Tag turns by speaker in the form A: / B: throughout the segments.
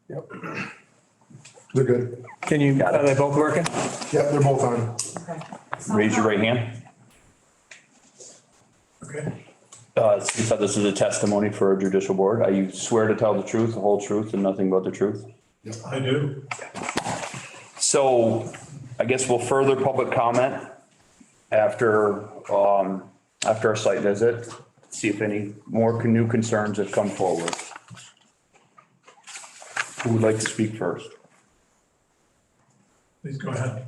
A: Yep. They're good.
B: Can you, are they both working?
A: Yep, they're both on.
C: Raise your right hand.
B: Okay.
C: You said this is a testimony for a judicial board. You swear to tell the truth, the whole truth, and nothing but the truth?
B: I do.
C: So I guess we'll further public comment after our site visit, see if any more new concerns have come forward. Who would like to speak first?
B: Please go ahead.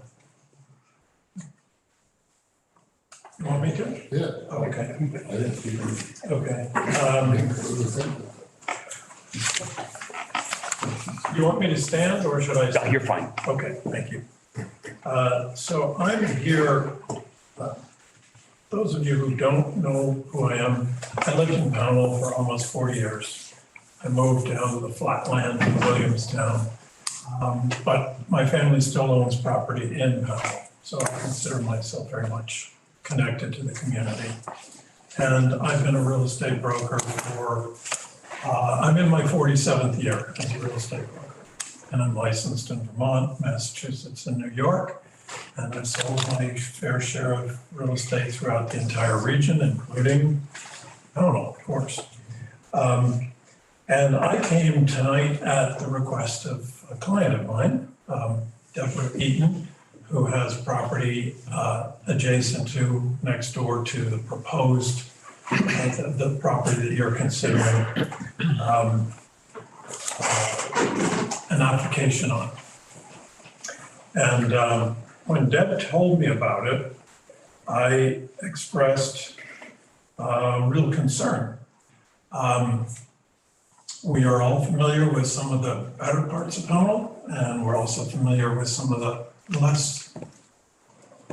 B: You want me to?
A: Yeah.
B: Oh, okay.
A: I didn't see them.
B: Okay. You want me to stand or should I?
C: You're fine.
B: Okay, thank you. So I'm here, those of you who don't know who I am, I lived in Pownell for almost 4 years. I moved down to the flatland in Williamstown. But my family still owns property in Pownell, so I consider myself very much connected to the community. And I've been a real estate broker for, I'm in my 47th year as a real estate broker. And I'm licensed in Vermont, Massachusetts, and New York. And I've sold my fair share of real estate throughout the entire region, including, I don't know, of course. And I came tonight at the request of a client of mine, Deborah Eaton, who has property adjacent to, next door to the proposed, the property that you're considering an application on. And when Deb told me about it, I expressed real concern. We are all familiar with some of the better parts of Pownell, and we're also familiar with some of the less,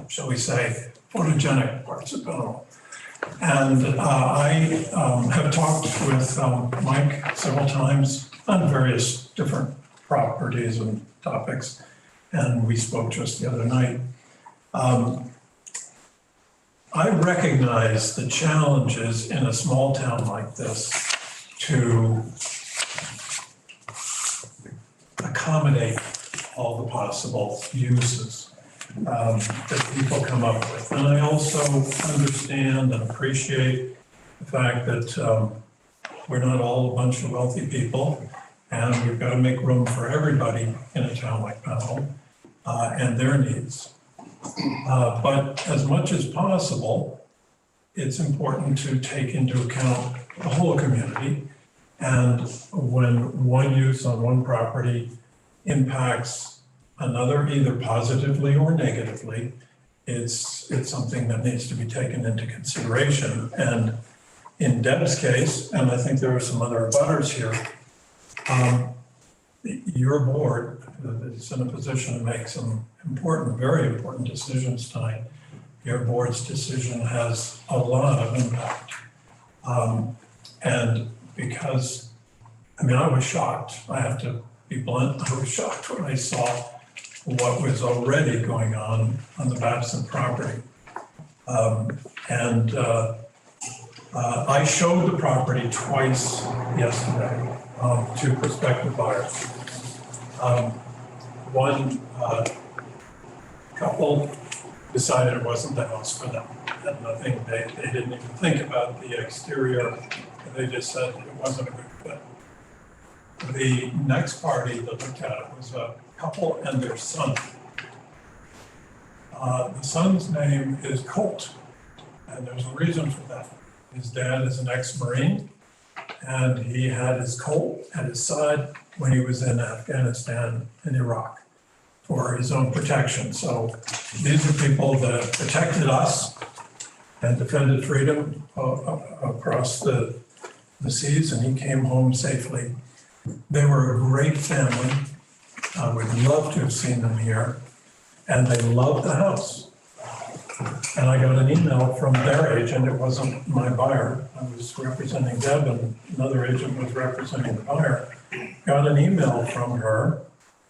B: shall we say, photogenic parts of Pownell. And I have talked with Mike several times on various different properties and topics, and we spoke just the other night. I recognize the challenges in a small town like this to accommodate all the possible uses that people come up with. And I also understand and appreciate the fact that we're not all a bunch of wealthy people, and we've got to make room for everybody in a town like Pownell and their needs. But as much as possible, it's important to take into account the whole community. And when one use on one property impacts another, either positively or negatively, it's something that needs to be taken into consideration. And in Deb's case, and I think there are some other abutters here, your board is in a position to make some important, very important decisions tonight. Your board's decision has a lot of impact. And because, I mean, I was shocked. I have to be blunt. I was shocked when I saw what was already going on the Babson property. I showed the property twice yesterday to prospective buyers. One couple decided it wasn't the house for them. Had nothing, they didn't even think about the exterior. They just said it wasn't a good fit. The next party that looked at it was a couple and their son. The son's name is Colt, and there's a reason for that. His dad is an ex-Marine, and he had his Colt at his side when he was in Afghanistan and Iraq for his own protection. So these are people that protected us and defended freedom across the seas, and he came home safely. They were a great family. I would love to have seen them here, and they loved the house. And I got an email from their agent. It wasn't my buyer. I was representing Deb, and another agent was representing the buyer. Got an email from her.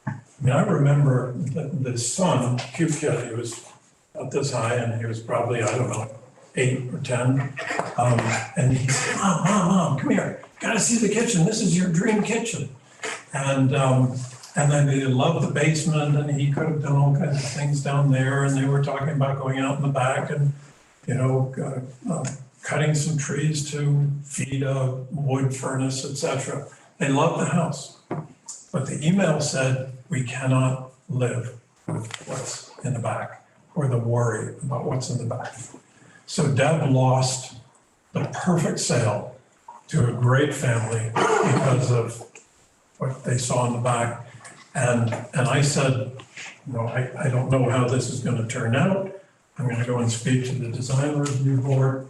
B: I mean, I remember the son, cute kid, he was about this high, and he was probably, I don't know, 8 or 10. And he said, Mom, come here. Gotta see the kitchen. This is your dream kitchen. And then they loved the basement, and he could have done all kinds of things down there, and they were talking about going out in the back and, cutting some trees to feed a wood furnace, etc. They loved the house. But the email said, we cannot live with what's in the back, or the worry about what's in the back. So Deb lost the perfect sale to a great family because of what they saw in the back. And I said, I don't know how this is going to turn out. I'm going to go and speak to the design review board.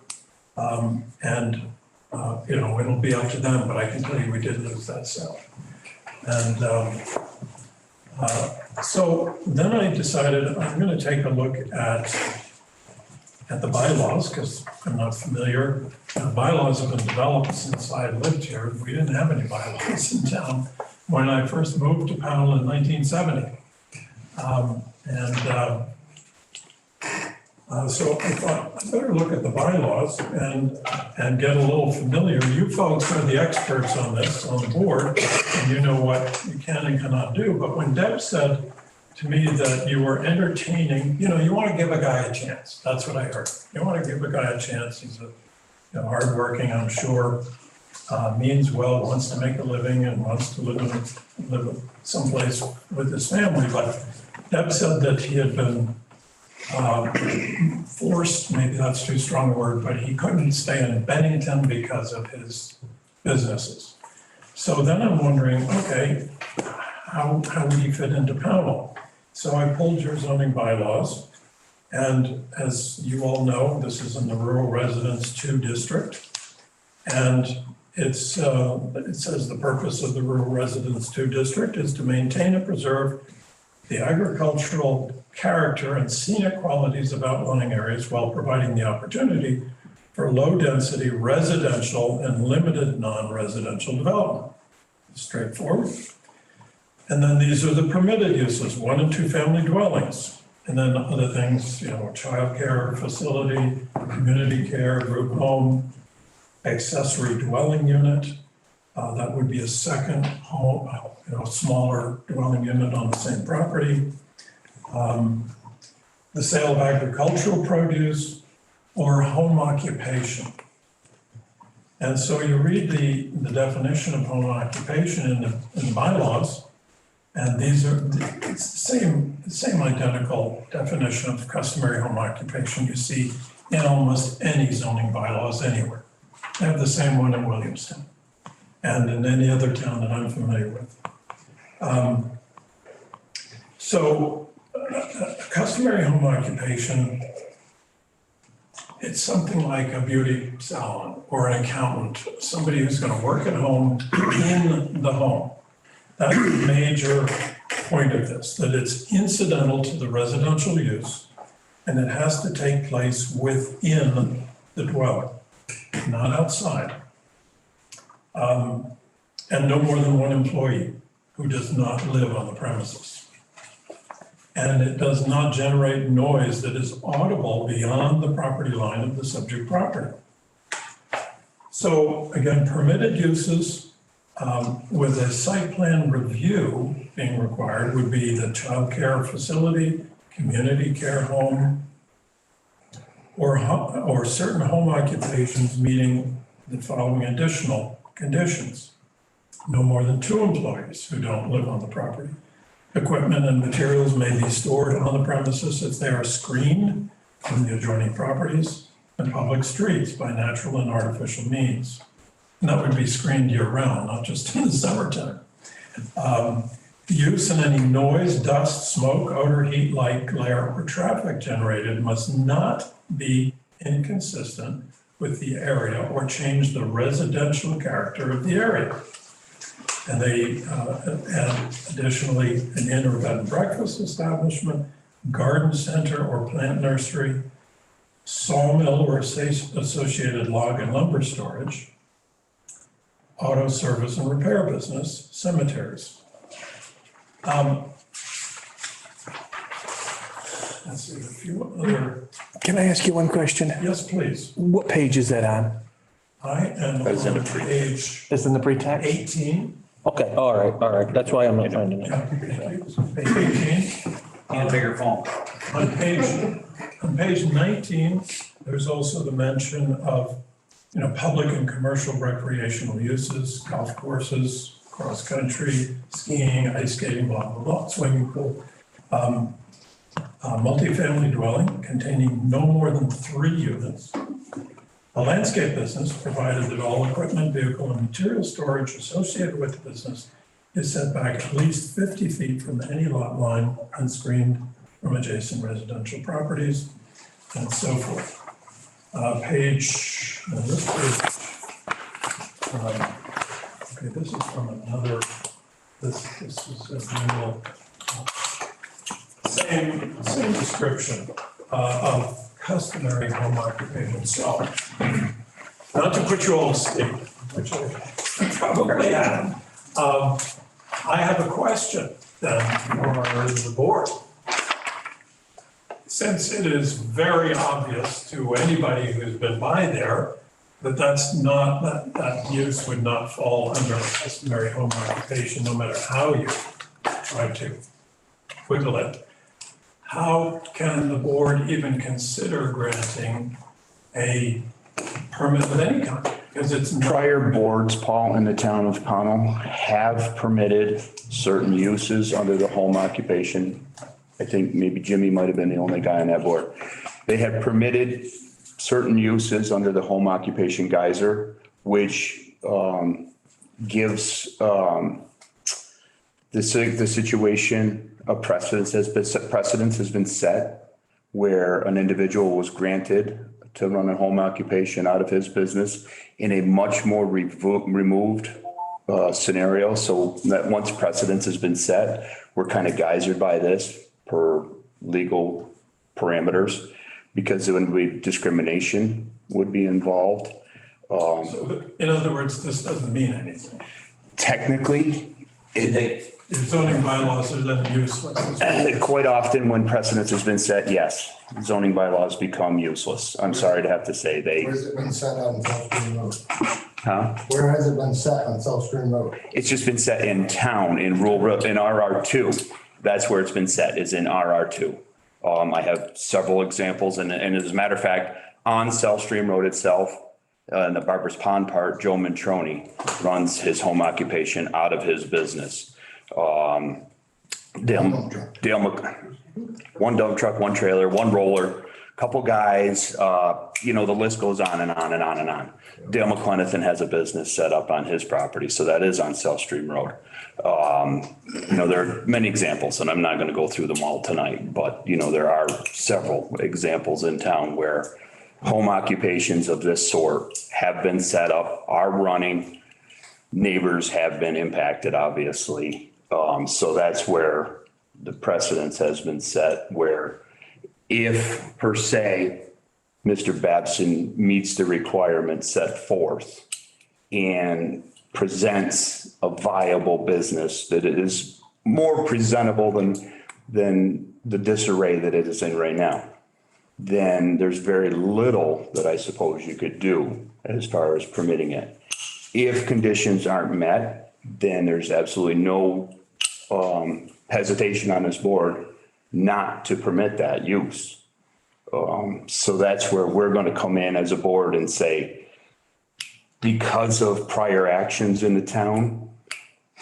B: It'll be up to them, but I can tell you we did lose that sale. And so then I decided I'm going to take a look at the bylaws, because I'm not familiar. The bylaws have been developed since I lived here. We didn't have any bylaws in town when I first moved to Powell in 1970. So I thought, I better look at the bylaws and get a little familiar. You folks are the experts on this, on the board, and you know what you can and cannot do. But when Deb said to me that you were entertaining, you want to give a guy a chance. That's what I heard. You want to give a guy a chance. He's hardworking, I'm sure, means well, wants to make a living and wants to live someplace with his family. But Deb said that he had been forced, maybe that's too strong a word, but he couldn't stay in Bennington because of his businesses. So then I'm wondering, okay, how would he fit into Powell? So I pulled your zoning bylaws, and as you all know, this is in the Rural Residence 2 district. And it says the purpose of the Rural Residence 2 district is to maintain and preserve the agricultural character and scenic qualities of outlying areas while providing the opportunity for low-density residential and limited non-residential development. Straightforward. And then these are the permitted uses, 1 and 2 family dwellings. And then other things, childcare facility, community care, group home, accessory dwelling unit. That would be a second home, smaller dwelling unit on the same property. The sale of agricultural produce or home occupation. And so you read the definition of home occupation in the bylaws, and these are it's the same identical definition of customary home occupation you see in almost any zoning bylaws anywhere. They have the same one in Williamstown and in any other town that I'm familiar with. So a customary home occupation, it's something like a beauty salon or an accountant, somebody who's going to work at home in the home. That's the major point of this, that it's incidental to the residential use and it has to take place within the dwelling, not outside. And no more than one employee who does not live on the premises. And it does not generate noise that is audible beyond the property line of the subject property. So again, permitted uses with a site plan review being required would be the child care facility, community care home, or certain home occupations meeting the following additional conditions. No more than 2 employees who don't live on the property. Equipment and materials may be stored on the premises if they are screened from the adjoining properties and public streets by natural and artificial means. And that would be screened year-round, not just in the summertime. Use and any noise, dust, smoke, odor, heat, light, glare, or traffic generated must not be inconsistent with the area or change the residential character of the area. And they add additionally an inn or bed and breakfast establishment, garden center or plant nursery, sawmill or associated log and lumber storage, auto service and repair business, cemeteries. Let's see, a few other,
D: Can I ask you one question?
B: yes, please.
D: What page is that on?
B: I am
C: That's in
B: on
C: the pre-
B: page
D: It's in the pre-text?
B: 18.
D: Okay, all right. That's why I'm not finding it.
B: Page 18.
E: And a bigger phone.
B: On page 19, there's also the mention of, public and commercial recreational uses, golf courses, cross-country, skiing, ice skating, blah, blah, blah, swimming pool. A multifamily dwelling containing no more than 3 units. A landscape business, provided that all equipment, vehicle, and material storage associated with the business is set back at least 50 feet from any lot line unscreened from adjacent residential properties, and so forth. This is from another, this is a real, same description of customary home occupation. So, not to put you all to sleep, which I probably am, I have a question then for the board. Since it is very obvious to anybody who's been by there that that use would not fall under a customary home occupation, no matter how you try to wiggle it, how can the board even consider granting a permit of any kind? Because it's
C: Prior boards, Paul, in the town of Pownell have permitted certain uses under the home occupation. I think maybe Jimmy might have been the only guy on that board. They have permitted certain uses under the home occupation geyser, which gives the situation of precedence has been set where an individual was granted to run a home occupation out of his business in a much more removed scenario. So that once precedence has been set, we're kind of geysered by this per legal parameters, because there would be discrimination would be involved.
B: So, in other words, this doesn't mean anything.
C: Technically,
B: Your zoning bylaws are then useless.
C: quite often when precedence has been set, yes, zoning bylaws become useless. I'm sorry to have to say
F: Where's it been set on South Stream Road?
C: Huh?
F: Where has it been set on South Stream Road?
C: It's just been set in town, in in RR2. That's where it's been set, is in RR2. I have several examples, and as a matter of fact, on South Stream Road itself, in the Barbers Pond part, Joe Mantroni runs his home occupation out of his business. One dump truck, one trailer, one roller, couple guys, the list goes on and on and on and on. Dale McClenathan has a business set up on his property, so that is on South Stream Road. There are many examples, and I'm not going to go through them all tonight, but, there are several examples in town where home occupations of this sort have been set up, are running. Neighbors have been impacted, obviously. So that's where the precedence has been set, where if per se, Mr. Babson meets the requirements set forth and presents a viable business that is more presentable than the disarray that it is in right now, then there's very little that I suppose you could do as far as permitting it. If conditions aren't met, then there's absolutely no hesitation on this board not to permit that use. So that's where we're going to come in as a board and say, because of prior actions in the town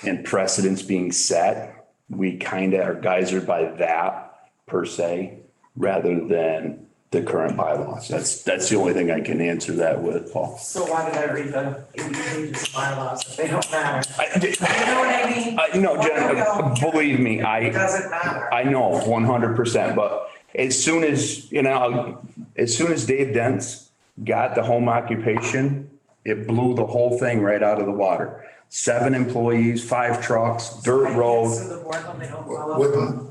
C: and precedents being set, we kind of are geysered by that per se, rather than the current bylaws. That's the only thing I can answer that with, Paul.
G: So why did I read the 80 pages of bylaws if they don't matter?
C: I-
G: You know what I mean?
C: No,
G: Why do we
C: Jen,
G: all-
C: believe me,
G: It doesn't matter.
C: I know 100%, but as soon as Dave Dents got the home occupation, it blew the whole thing right out of the water. 7 employees, 5 trucks, dirt road.
G: So the board, when they don't follow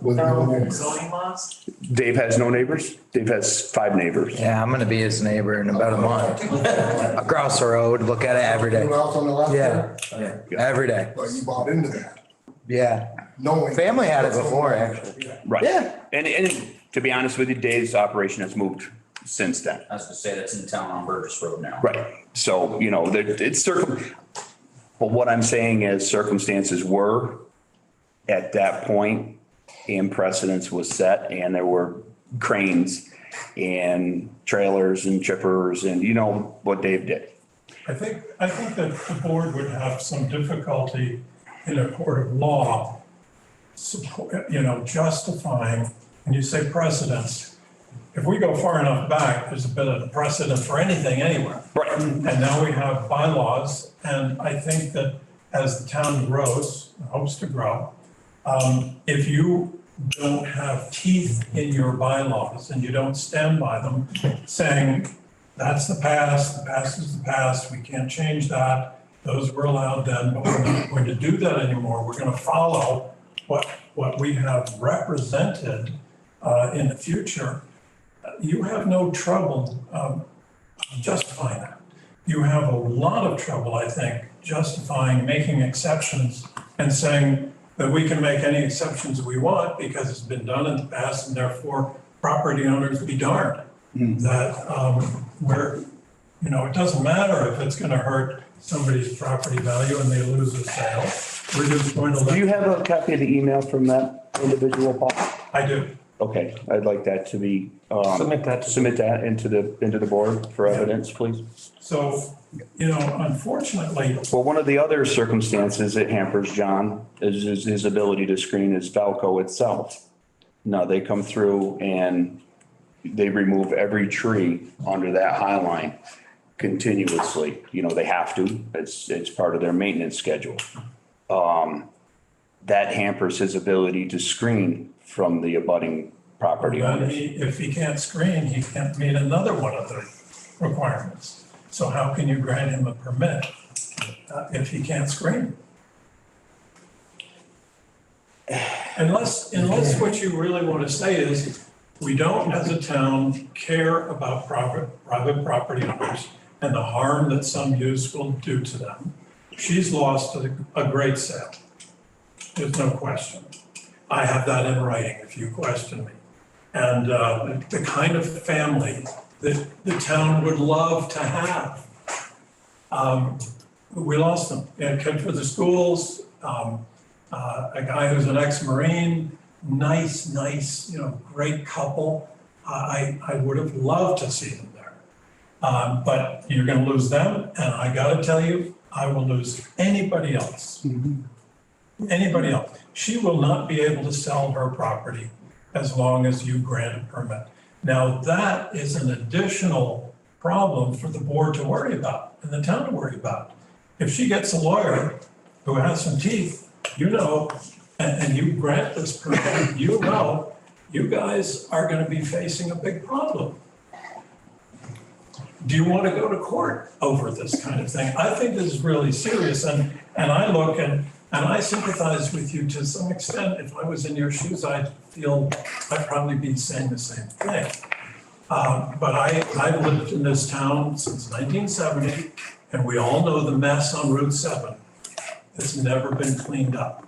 F: With
G: their
F: no
G: own
F: neighbors.
G: zoning laws?
C: Dave has no neighbors? Dave has 5 neighbors.
D: Yeah, I'm gonna be his neighbor in about a month. Across the road, look at it every day.
F: Who else on the left
D: Yeah,
F: there?
D: every day.
F: But you bought into that,
D: Yeah.
F: knowing.
D: Family had it before, actually.
C: Right.
D: Yeah.
C: And to be honest with you, Dave's operation has moved since then.
E: I was gonna say that's in town on Burgess Road now.
C: Right. So, it's But what I'm saying is circumstances were at that point and precedence was set and there were cranes and trailers and chippers and you know what Dave did.
B: I think that the board would have some difficulty in a court of law, justifying, and you say precedence. If we go far enough back, there's a bit of a precedent for anything anywhere.
C: Right.
B: And now we have bylaws, and I think that as the town grows, hopes to grow, if you don't have teeth in your bylaws and you don't stand by them, saying, that's the past is the past, we can't change that, those were allowed then, but we're not going to do that anymore. We're going to follow what we have represented in the future. You have no trouble justifying that. You have a lot of trouble, I think, justifying making exceptions and saying that we can make any exceptions we want because it's been done in the past and therefore property owners be darned. That it doesn't matter if it's going to hurt somebody's property value and they lose a sale. We're just going to
C: Do you
B: let,
C: have a copy of the email from that individual, Paul?
B: I do.
C: Okay, I'd like that to be,
D: Submit that.
C: submit that into the board for evidence, please.
B: So, unfortunately,
C: Well, one of the other circumstances that hampers John is his ability to screen is Valco itself. Now, they come through and they remove every tree under that high line continuously. They have to. It's part of their maintenance schedule. That hampers his ability to screen from the abutting property
B: then
C: owners.
B: if he can't screen, he can't meet another one of the requirements. So how can you grant him a permit if he can't screen? Unless what you really want to say is, we don't as a town care about private property owners and the harm that some use will do to them. She's lost a great sale. There's no question. I have that in writing if you question me. And the kind of family that the town would love to have. We lost them. A kid for the schools, a guy who's an ex-Marine, nice, great couple. I would have loved to see them there. But you're going to lose them, and I got to tell you, I will lose anybody else. Anybody else. She will not be able to sell her property as long as you grant a permit. Now, that is an additional problem for the board to worry about and the town to worry about. If she gets a lawyer who has some teeth, and you grant this permit, you guys are going to be facing a big problem. Do you want to go to court over this kind of thing? I think this is really serious, and I look and I sympathize with you to some extent. If I was in your shoes, I'd probably be saying the same thing. But I've lived in this town since 1970, and we all know the mess on Route 7 has never been cleaned up.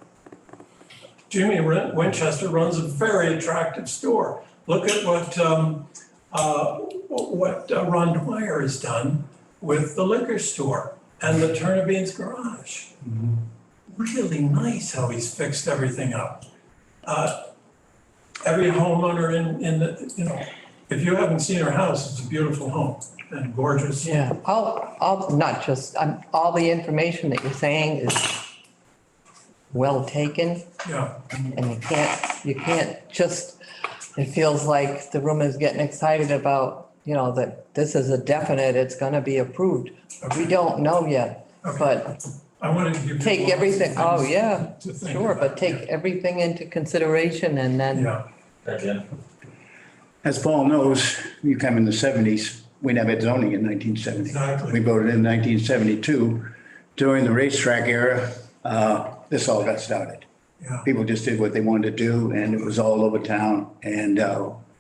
B: Jimmy Winchester runs a very attractive store. Look at what Ron Dwyer has done with the liquor store and the Turnabeans Garage. Really nice how he's fixed everything up. Every homeowner in the, if you haven't seen her house, it's a beautiful home and gorgeous.
E: Yeah, all the information that you're saying is well taken,
B: Yeah,
E: and you can't just, it feels like the room is getting excited about, that this is a definite, it's gonna be approved. We don't know yet, but
B: I wanted to give you.
E: take
B: lots of
E: everything, oh,
B: things
E: yeah,
B: to think
E: sure,
B: about.
E: but take everything into consideration and then,
B: Yeah,
H: As Paul knows, you come in the 70s, we never had zoning in 1970.
B: Exactly.
H: We voted in 1972. During the racetrack era, this all got started.
B: yeah.
H: People just did what they wanted to do, and it was all over town. And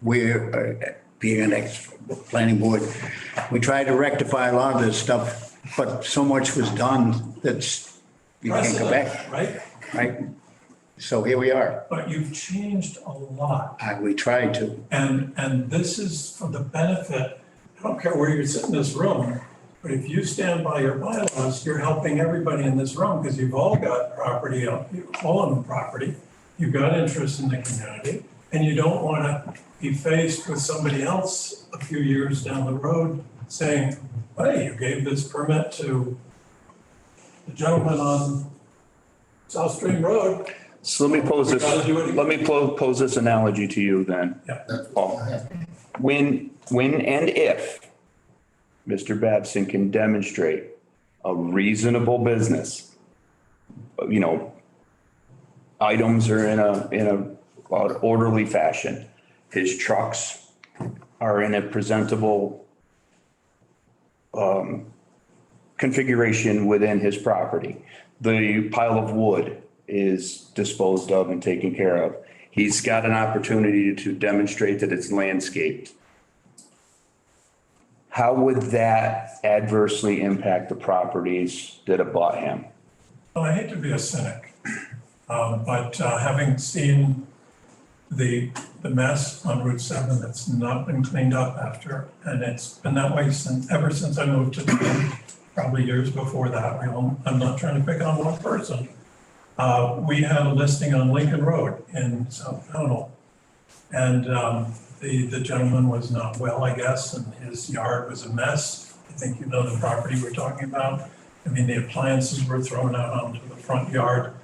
H: we're, being an ex-planning board, we tried to rectify a lot of this stuff, but so much was done that's, you can't go back,
B: Right?
H: right? So here we are.
B: But you've changed a lot.
H: We tried to.
B: And this is for the benefit, I don't care where you sit in this room, But if you stand by your bylaws, you're helping everybody in this room because you've all got property, you all own property. You've got interest in the community and you don't want to be faced with somebody else a few years down the road saying, hey, you gave this permit to the gentleman on South Stream Road.
C: So let me pose this,
B: We gotta do it
C: let me pose this analogy to you then.
B: Yeah.
C: Paul. When and if Mr. Babson can demonstrate a reasonable business, you know, items are in a orderly fashion. His trucks are in a presentable configuration within his property. The pile of wood is disposed of and taken care of. He's got an opportunity to demonstrate that it's landscaped. How would that adversely impact the properties that have bought him?
B: Well, I hate to be a cynic, but having seen the mess on Route 7 that's not been cleaned up after, and it's been that way ever since I moved to town, probably years before that. I'm not trying to pick on one person. We had a listing on Lincoln Road in South Pownell. And the gentleman was not well, I guess, and his yard was a mess. I think you know the property we're talking about. I mean, the appliances were thrown out onto the front yard.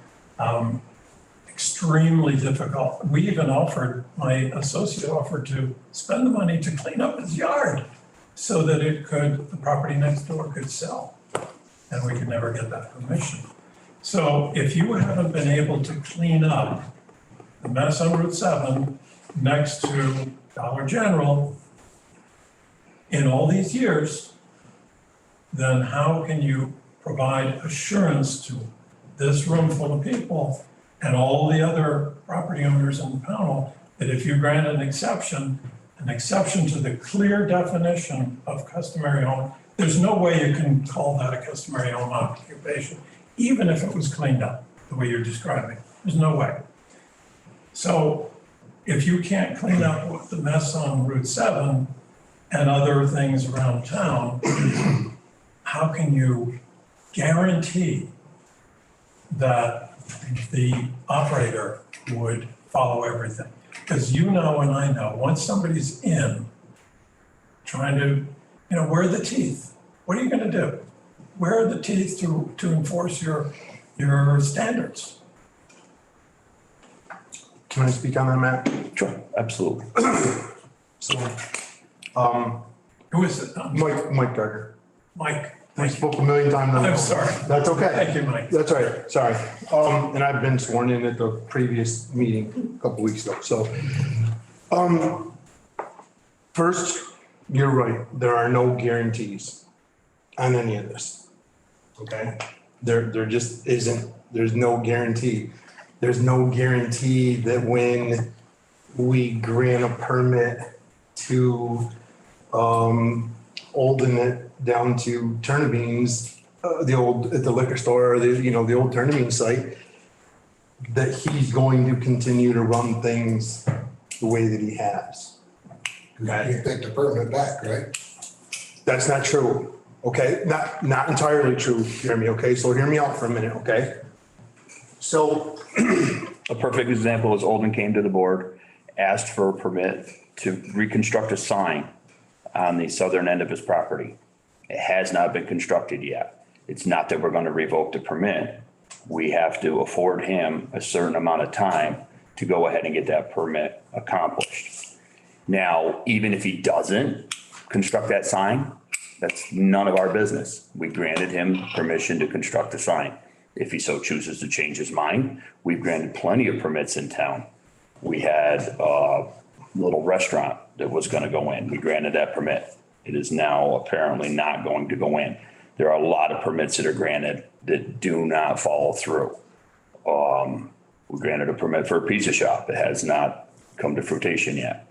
B: Extremely difficult. We even offered, my associate offered to spend the money to clean up his yard so that the property next door could sell. And we could never get that permission. So if you haven't been able to clean up the mess on Route 7 next to Dollar General in all these years, then how can you provide assurance to this room full of people and all the other property owners in the panel that if you grant an exception to the clear definition of customary home, there's no way you can call that a customary home occupation, even if it was cleaned up the way you're describing. There's no way. So if you can't clean up the mess on Route 7 and other things around town, how can you guarantee that the operator would follow everything? Because you know and I know, once somebody's in trying to, where are the teeth? What are you going to do? Where are the teeth to enforce your standards?
A: Can I speak on that, Matt?
C: Sure, absolutely.
A: So,
B: Who is it?
A: Mike Gardner.
B: Mike.
A: I spoke a million times on the
B: I'm
A: phone.
B: sorry.
A: That's okay.
B: Thank you, Mike.
A: That's all right, sorry. And I've been sworn in at the previous meeting a couple weeks ago, so. First, you're right, there are no guarantees on any of this. Okay? There just isn't, there's no guarantee. There's no guarantee that when we grant a permit to, Olden it down to Turnabeans, at the liquor store, or the old Turnabean site, that he's going to continue to run things the way that he has.
F: You can't take the permit back, right?
A: That's not true, okay? Not entirely true, Jeremy, okay? So hear me out for a minute, okay? So,
C: A perfect example is Olden came to the board, asked for a permit to reconstruct a sign on the southern end of his property. It has not been constructed yet. It's not that we're going to revoke the permit. We have to afford him a certain amount of time to go ahead and get that permit accomplished. Now, even if he doesn't construct that sign, that's none of our business. We granted him permission to construct the sign. If he so chooses to change his mind, we've granted plenty of permits in town. We had a little restaurant that was going to go in. We granted that permit. It is now apparently not going to go in. There are a lot of permits that are granted that do not follow through. We granted a permit for a pizza shop that has not come to fruition yet.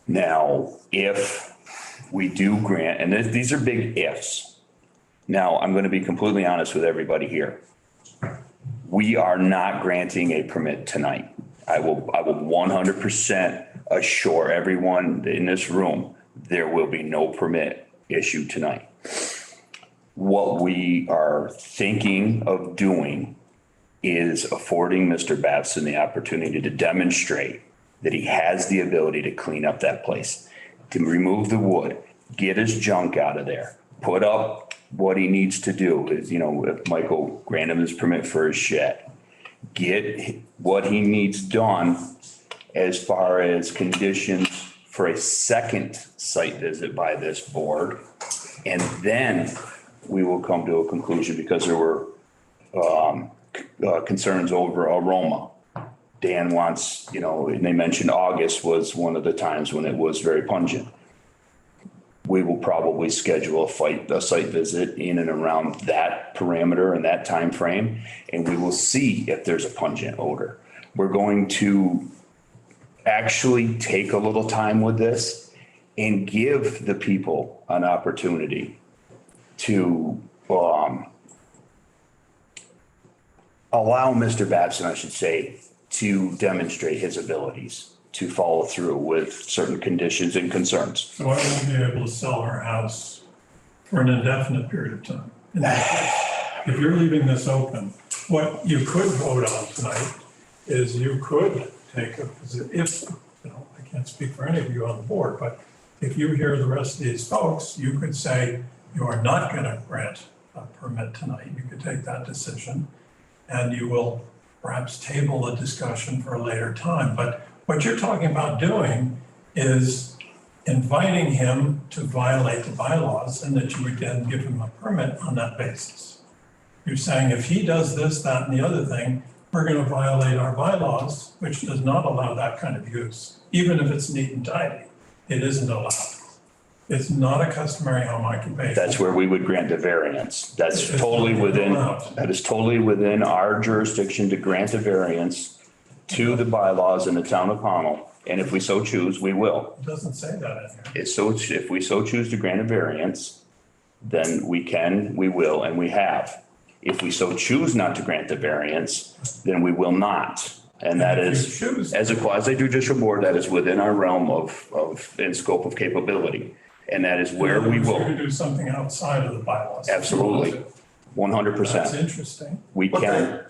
C: Now, if we do grant, and these are big ifs. Now, I'm going to be completely honest with everybody here. We are not granting a permit tonight. I will 100% assure everyone in this room, there will be no permit issued tonight. What we are thinking of doing is affording Mr. Babson the opportunity to demonstrate that he has the ability to clean up that place, to remove the wood, get his junk out of there, put up what he needs to do is, if Michael grant him his permit for his shed, get what he needs done as far as conditions for a second site visit by this board. And then we will come to a conclusion because there were concerns over aroma. Dan wants, and they mentioned August was one of the times when it was very pungent. We will probably schedule a site visit in and around that parameter and that time frame, and we will see if there's a pungent odor. We're going to actually take a little time with this and give the people an opportunity to allow Mr. Babson, I should say, to demonstrate his abilities to follow through with certain conditions and concerns.
B: So I won't be able to sell our house for an indefinite period of time. In that case, if you're leaving this open, what you could vote on tonight is you could take I can't speak for any of you on the board, but if you hear the rest of these folks, you could say you are not going to grant a permit tonight. You could take that decision and you will perhaps table the discussion for a later time. But what you're talking about doing is inviting him to violate the bylaws and that you would then give him a permit on that basis. You're saying if he does this, that, and the other thing, we're going to violate our bylaws, which does not allow that kind of use. Even if it's neat and tidy, it isn't allowed. It's not a customary home occupation.
C: That's where we would grant a variance. That is totally within our jurisdiction to grant a variance to the bylaws in the town of Pownell. And if we so choose, we will.
B: It doesn't say that in here.
C: If we so choose to grant a variance, then we can, we will, and we have. If we so choose not to grant the variance, then we will not. And that is, as a quasi judicial board, that is within our realm of and scope of capability. And that is where we
B: We're
C: will.
B: going to do something outside of the bylaws.
C: Absolutely. 100%.
B: That's interesting.
C: We can.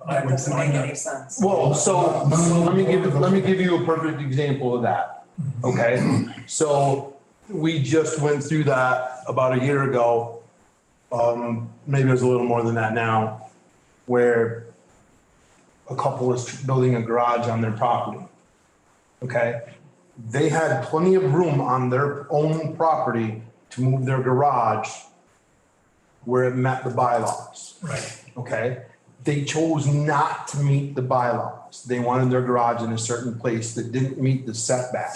B: I
G: That
B: would
G: doesn't make
B: find
G: any
B: that.
G: sense.
A: Well, so let me give you a perfect example of that. Okay, so we just went through that about a year ago. Maybe it was a little more than that now, where a couple is building a garage on their property. Okay, they had plenty of room on their own property to move their garage where it met the bylaws.
B: Right.
A: Okay, they chose not to meet the bylaws. They wanted their garage in a certain place that didn't meet the setback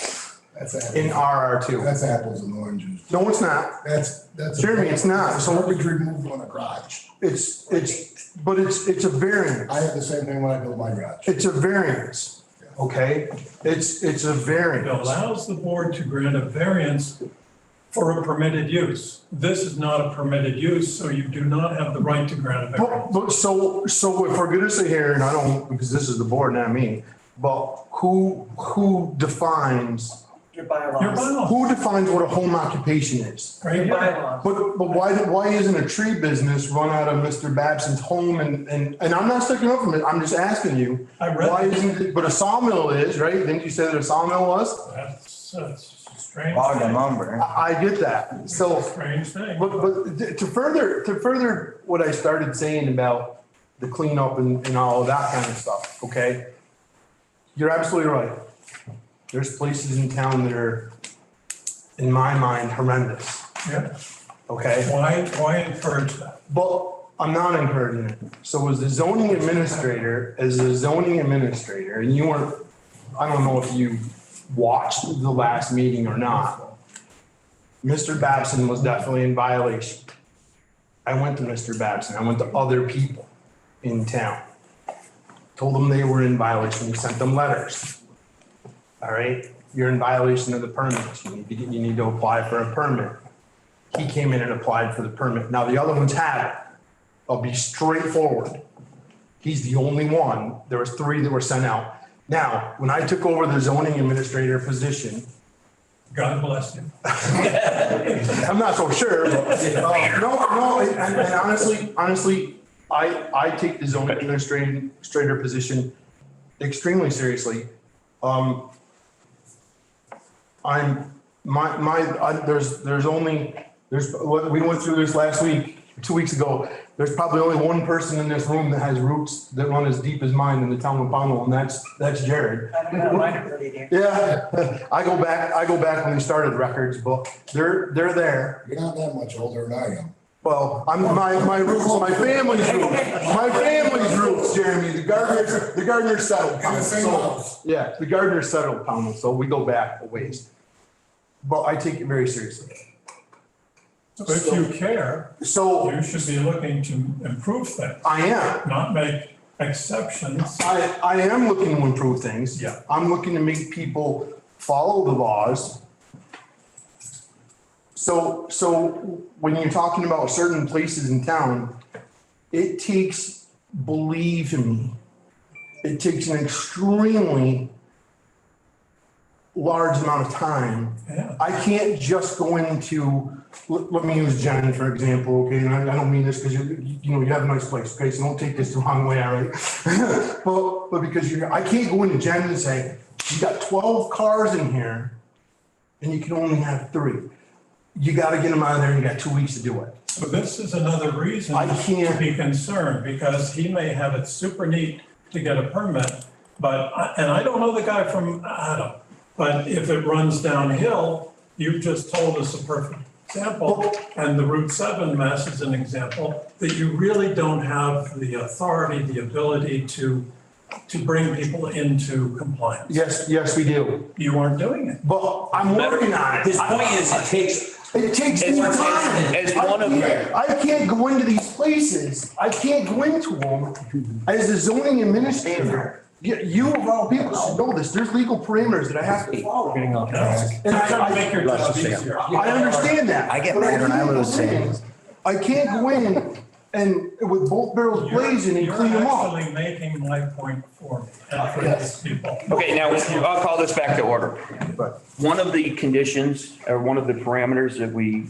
F: That's apples.
A: in RR2.
F: That's apples and oranges.
A: No, it's not.
F: That's.
A: Jeremy, it's not. So
F: Garbage removal on a garage.
A: it's a variance.
F: I have the same thing when I build my garage.
A: It's a variance, okay? It's a
B: It
A: variance.
B: allows the board to grant a variance for a permitted use. This is not a permitted use, so you do not have the right to grant a variance.
A: But so if we're gonna sit here, and I don't, because this is the board, not me, but who defines,
G: Your bylaws.
B: Your bylaws,
A: who defines what a home occupation is?
B: right
G: Your
B: here.
G: bylaws.
A: But why isn't a tree business run out of Mr. Babson's home and I'm not sticking up for it, I'm just asking you.
B: I read
A: Why
B: it.
A: isn't it, but a sawmill is, right? Didn't you say that a sawmill was?
B: That's a strange
D: Log and
B: thing.
D: lumber.
A: I get that. So,
B: Strange thing.
A: but to further what I started saying about the cleanup and all of that kind of stuff, okay? You're absolutely right. There's places in town that are, in my mind, horrendous,
B: Yeah.
A: okay?
B: Why encourage that?
A: But I'm not encouraging it. So as a zoning administrator, and you weren't, I don't know if you watched the last meeting or not. Mr. Babson was definitely in violation. I went to Mr. Babson, I went to other people in town. Told them they were in violation, we sent them letters. All right, you're in violation of the permits, you need to apply for a permit. He came in and applied for the permit. Now, the other ones haven't. I'll be straightforward. He's the only one. There was 3 that were sent out. Now, when I took over the zoning administrator position,
B: God bless you.
A: I'm not so sure, but, no, and honestly, I take the zoning administrator position extremely seriously. We went through this last week, 2 weeks ago. There's probably only one person in this room that has roots that run as deep as mine in the town of Pownell, and that's Jared.
G: I don't know, mine are pretty deep.
A: Yeah, I go back when they started records, but they're there.
F: You're not that much older than I am.
A: Well, my roots, my family's roots, Jeremy, the Gardner settled.
F: In the same house.
A: Yeah, the Gardner settled Pownell, so we go back a ways. But I take it very seriously.
B: So if you care,
A: So
B: you should be looking to improve things,
A: I am.
B: not make exceptions.
A: I am looking to improve things.
B: Yeah.
A: I'm looking to make people follow the laws. So when you're talking about certain places in town, it takes, believe me, it takes an extremely large amount of time.
B: Yeah.
A: I can't just go into, let me use Jen for example, okay, and I don't mean this because you have a nice place, okay, so don't take this the wrong way, all right? But because I can't go into Jen and say, you got 12 cars in here and you can only have 3. You gotta get them out of there and you got 2 weeks to do it.
B: So this is another reason
A: I can't-
B: to be concerned, because he may have it super neat to get a permit, and I don't know the guy from Adam, but if it runs downhill, you've just told us a perfect example, and the Route 7 mess is an example, that you really don't have the authority, the ability to bring people into compliance.
A: Yes, we do.
B: You aren't doing it.
A: But I'm working on it.
I: His point is, it takes
A: It takes me time.
C: as one of-
A: I can't go into these places. I can't go into them as a zoning administrator. You of all people should know this. There's legal parameters that I have to follow.
B: And I try to make your job easier.
A: I understand that.
D: I get
A: but
D: mad when I lose
A: can't go in-
D: things.
A: I can't go in and with both barrels blazing and clean them
B: You're
A: up.
B: actually making my point for me and for these people.
C: Okay, now I'll call this back to order. One of the conditions or one of the parameters that we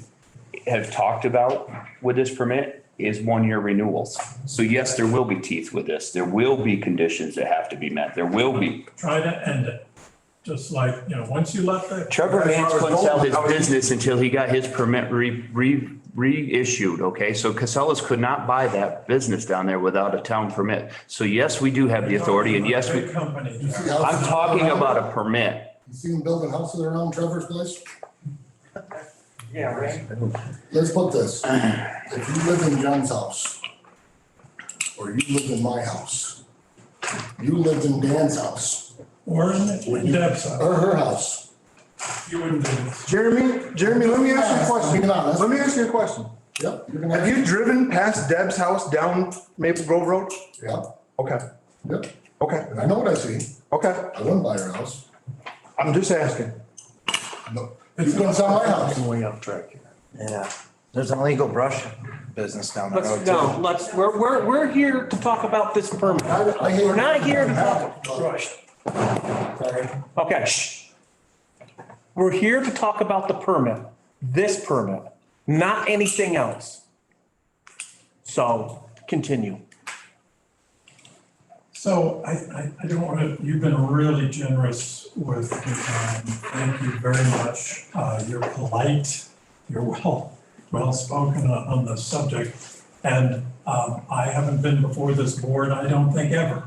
C: have talked about with this permit is 1-year renewals. So yes, there will be teeth with this. There will be conditions that have to be met. There will be.
B: Try to end it. Just like, once you let the.
C: Trevor Vance couldn't sell his business until he got his permit reissued, okay? So Casellas could not buy that business down there without a town permit. So yes, we do have the authority, and yes,
B: Big company.
C: I'm talking about a permit.
F: You see them building houses around Trevor's place?
G: Yeah, right.
F: Let's put this, if you live in John's house, or you live in my house, you lived in Dan's house,
B: Or in Deb's house.
F: or her house.
B: You wouldn't do this.
A: Jeremy, let me ask you a question.
F: Be honest.
A: Let me ask you a question.
F: Yep, you're gonna
A: Have you driven past Deb's house down Maple Grove Road?
F: Yep,
A: Okay,
F: yep,
A: okay,
F: and I know what I see,
A: okay.
F: I wouldn't buy her house,
A: I'm just asking.
F: no, you couldn't sell my house.
D: Way off track here. Yeah, there's an illegal brush business down the road
I: let's,
D: too.
I: no, we're here to talk about this permit.
F: I hate-
I: We're not here to talk.
F: Sorry.
I: Okay, shh. We're here to talk about the permit, this permit, not anything else. So, continue.
B: So I don't want to, you've been really generous with your time. Thank you very much. You're polite, you're well-spoken on the subject. And I haven't been before this board, I don't think ever.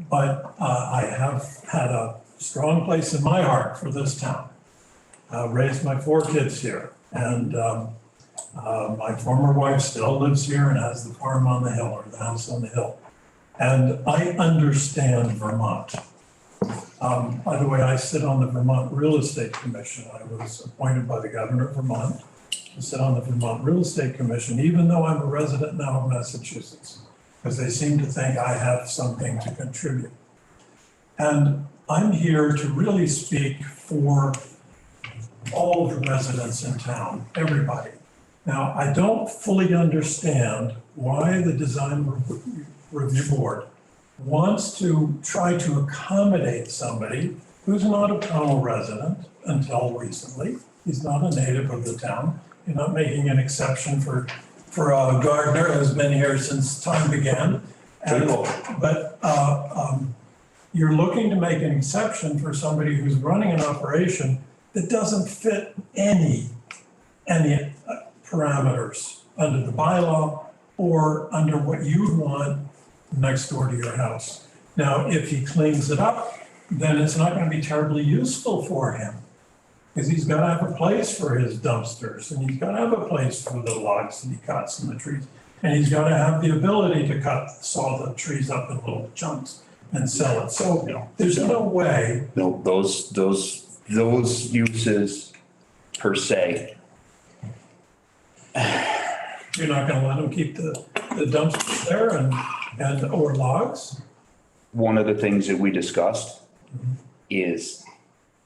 B: But I have had a strong place in my heart for this town. Raised my 4 kids here, and my former wife still lives here and has the farm on the hill, or the house on the hill. And I understand Vermont. By the way, I sit on the Vermont Real Estate Commission. I was appointed by the governor of Vermont to sit on the Vermont Real Estate Commission, even though I'm a resident now of Massachusetts, because they seem to think I have something to contribute. And I'm here to really speak for all the residents in town, everybody. Now, I don't fully understand why the Design Review Board wants to try to accommodate somebody who's not a town resident until recently. He's not a native of the town. You're not making an exception for a gardener who's been here since time began. But you're looking to make an exception for somebody who's running an operation that doesn't fit any parameters under the bylaw or under what you want next door to your house. Now, if he cleans it up, then it's not gonna be terribly useful for him. Because he's gotta have a place for his dumpsters, and he's gotta have a place for the logs that he cuts and the trees. And he's gotta have the ability to saw the trees up in little chunks and sell it. So there's no way.
C: No, those uses per se.
B: You're not gonna let him keep the dumpsters there or logs?
C: One of the things that we discussed is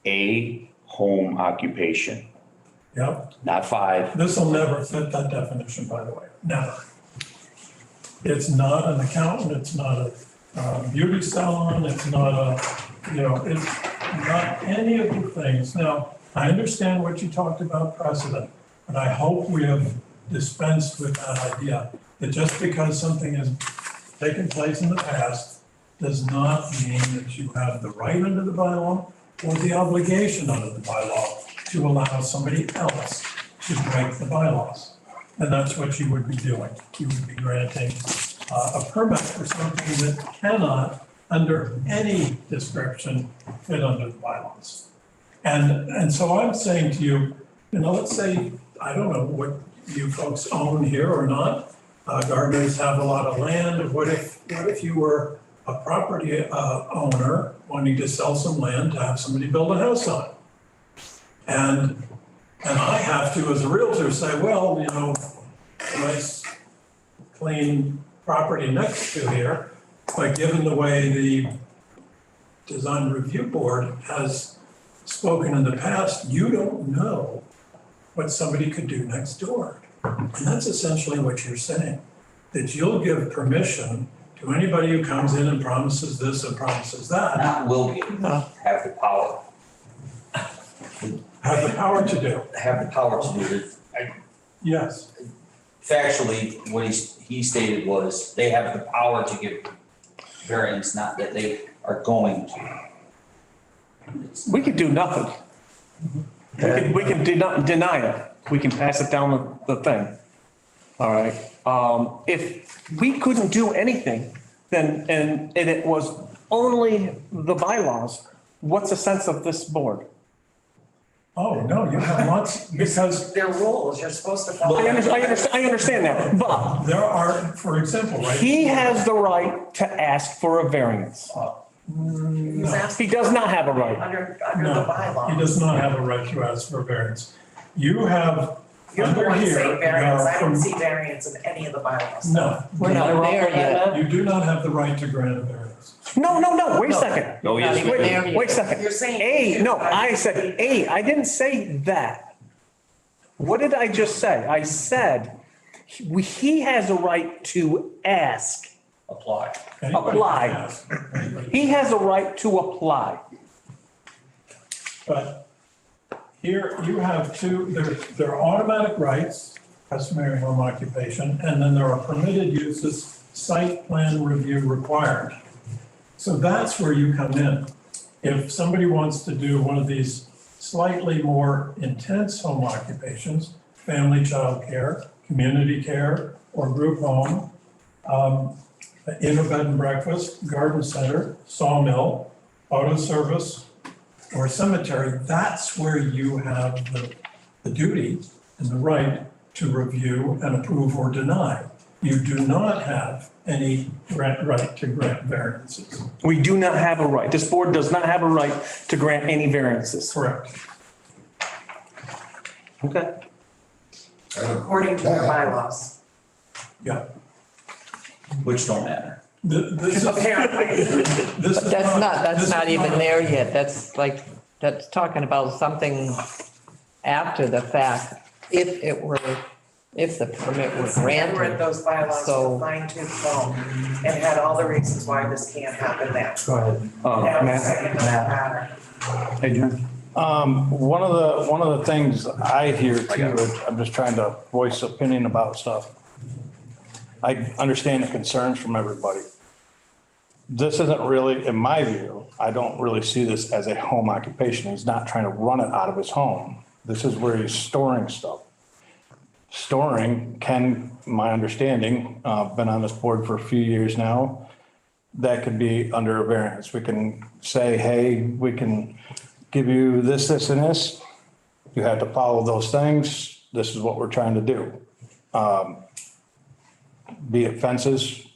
C: a home occupation,
B: Yep.
C: not 5.
B: This'll never fit that definition, by the way, never. It's not an accountant, it's not a beauty salon, it's not it's not any of the things. Now, I understand what you talked about precedent, but I hope we have dispensed with that idea that just because something has taken place in the past does not mean that you have the right under the bylaw or the obligation under the bylaw to allow somebody else to break the bylaws. And that's what you would be doing. You would be granting a permit for something that cannot, under any description, fit under the bylaws. And so I'm saying to you, let's say, I don't know what you folks own here or not. Gardeners have a lot of land. What if you were a property owner wanting to sell some land to have somebody build a house on? And I have to, as a realtor, say, well, nice, clean property next to here, but given the way the Design Review Board has spoken in the past, you don't know what somebody could do next door. And that's essentially what you're saying, that you'll give permission to anybody who comes in and promises this and promises that.
J: Not will give, have the power.
B: Have the power to do.
J: Have the power to do it.
B: Yes.
J: Factually, what he stated was they have the power to give variance, not that they are going to.
I: We could do nothing. We can deny it. We can pass it down the thing. All right. If we couldn't do anything, then, and it was only the bylaws, what's the sense of this board?
B: Oh, no, you have lots, because
G: Their rules, you're supposed to follow.
I: I understand that, but
B: there are, for example, right?
I: he has the right to ask for a variance.
G: He's asking
I: He does not have a right.
G: under the
B: No,
G: bylaw.
B: he does not have a right to ask for variance. You have,
G: You're the
B: under
G: one
B: here,
G: saying variance.
B: you
G: I
B: are
G: don't
B: from,
G: see variance in any of the bylaws.
B: no,
E: We're not there yet.
B: you do not have the right to grant a variance.
I: No, wait a second.
C: No, yes,
E: Not even there yet.
I: Wait a second.
G: You're saying-
I: I said I didn't say that. What did I just say? I said he has a right to ask.
J: Apply.
B: Anybody can
I: Apply.
B: ask. Anybody
I: He has a right to apply.
B: But here you have there are automatic rights, customary home occupation, and then there are permitted uses, site plan review required. So that's where you come in. If somebody wants to do one of these slightly more intense home occupations, family child care, community care, or group home, inner bed and breakfast, garden center, sawmill, auto service, or cemetery, that's where you have the duty and the right to review and approve or deny. You do not have any right to grant variances.
I: We do not have a right. This board does not have a right to grant any variances.
B: Correct.
I: Okay.
G: According to the bylaws.
B: Yeah.
J: Which don't matter.
B: This is,
G: Apparently.
B: this is
E: That's
B: this
E: not
B: is
E: even there yet. That's talking about something after the fact. If it were if the permit was
G: I read
E: granted.
G: those bylaws
E: So-
G: with a fine tooth comb and had all the reasons why this can't happen now.
I: Go ahead.
G: Now it's
I: Matt?
G: saying it doesn't matter.
I: Hey, Jim.
K: One of the things I hear too, I'm just trying to voice opinion about stuff. I understand the concerns from everybody. This isn't really, in my view, I don't really see this as a home occupation. He's not trying to run it out of his home. This is where he's storing stuff. Storing can, my understanding, been on this board for a few years now, that could be under a variance. We can say, hey, we can give you this, this, and this. You have to follow those things. This is what we're trying to do. Be it fences,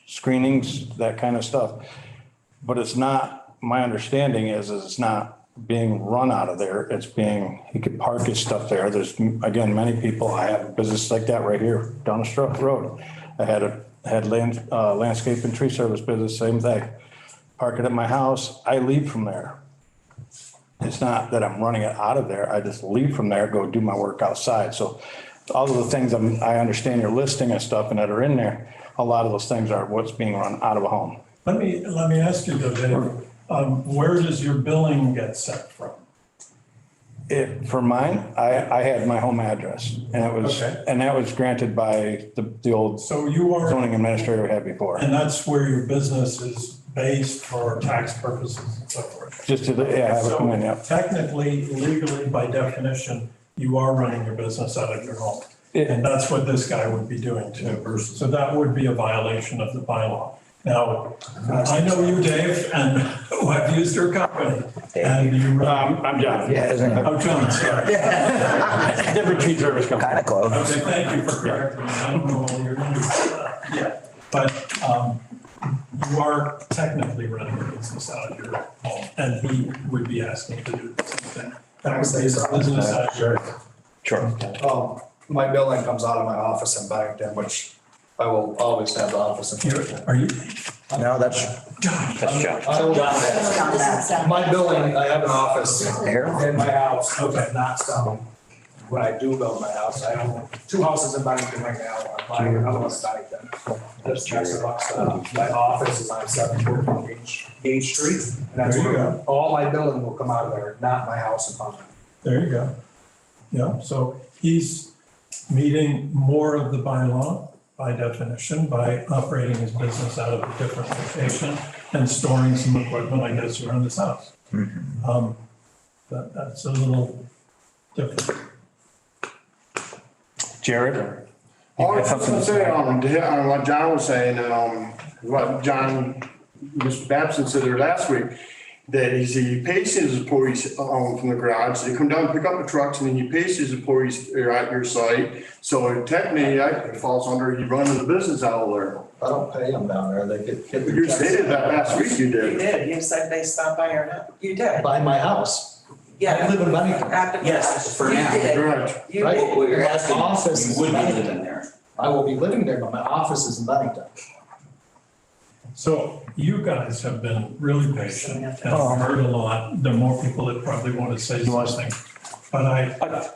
K: screenings, that kind of stuff. But it's not, my understanding is it's not being run out of there. It's being, he could park his stuff there. There's, again, many people, I have a business like that right here down the road. I had landscape and tree service business, same thing. Park it at my house, I leave from there. It's not that I'm running it out of there. I just leave from there, go do my work outside. So all of the things I understand you're listing and stuff and that are in there, a lot of those things are what's being run out of a home.
B: Let me ask you though, Dave, where does your billing get set from?
K: For mine, I had my home address and it was,
B: Okay.
K: and that was granted by the old
B: So you are,
K: zoning administrator we had before.
B: and that's where your business is based for tax purposes and so forth.
K: Just to, yeah, have it come in,
B: So
K: yeah.
B: technically, legally, by definition, you are running your business out of your home. And that's what this guy would be doing too. So that would be a violation of the bylaw. Now, I know you, Dave, and I've used your company. And you.
K: I'm John.
D: Yeah, isn't it?
B: Oh, John, sorry.
K: Different tree service company.
D: Kind of close.
B: Okay, thank you for correcting me. I don't know all your numbers yet. But you are technically running your business out of your home, and he would be asking to do the same thing. That would be his business out of your.
C: Sure.
L: My billing comes out of my office in Bennington, which I will always have the office in Bennington.
B: Are you?
D: No, that's
C: That's John.
L: My billing, I have an office
D: there.
L: in my house,
B: Okay.
L: not some. When I do build my house, I own 2 houses in Bennington right now. I'm buying another one in Bennington. Just checks the box. My office is on 714 Gage Street. And that's
B: There you
L: where
B: go.
L: all my billing will come out of there, not my house in Bennington.
B: There you go. Yeah, so he's meeting more of the bylaw by definition, by operating his business out of a different location and storing some equipment, I guess, around his house. That's a little different.
I: Jared?
F: I was just gonna say, on what John was saying, what Mr. Babson said there last week, that he pays his employees from the garage, they come down, pick up the trucks, and then he pays his employees at your site. So technically, that falls under, you run the business out of there.
L: I don't pay them down there, they get.
F: You stated that last week you
G: You
F: did.
G: did, you said they stopped by your house. You did.
L: By my house.
G: Yeah.
L: I live in Bennington.
J: Yes, for
G: You
J: now.
G: did.
F: Correct.
G: You
L: Right.
G: did.
J: What you're
L: My
J: asking,
L: office is
J: you would be
L: Bennington.
J: living there.
L: I will be living there, but my office is in Bennington.
B: So you guys have been really patient and heard a lot. There are more people that probably want to say something. But
I: I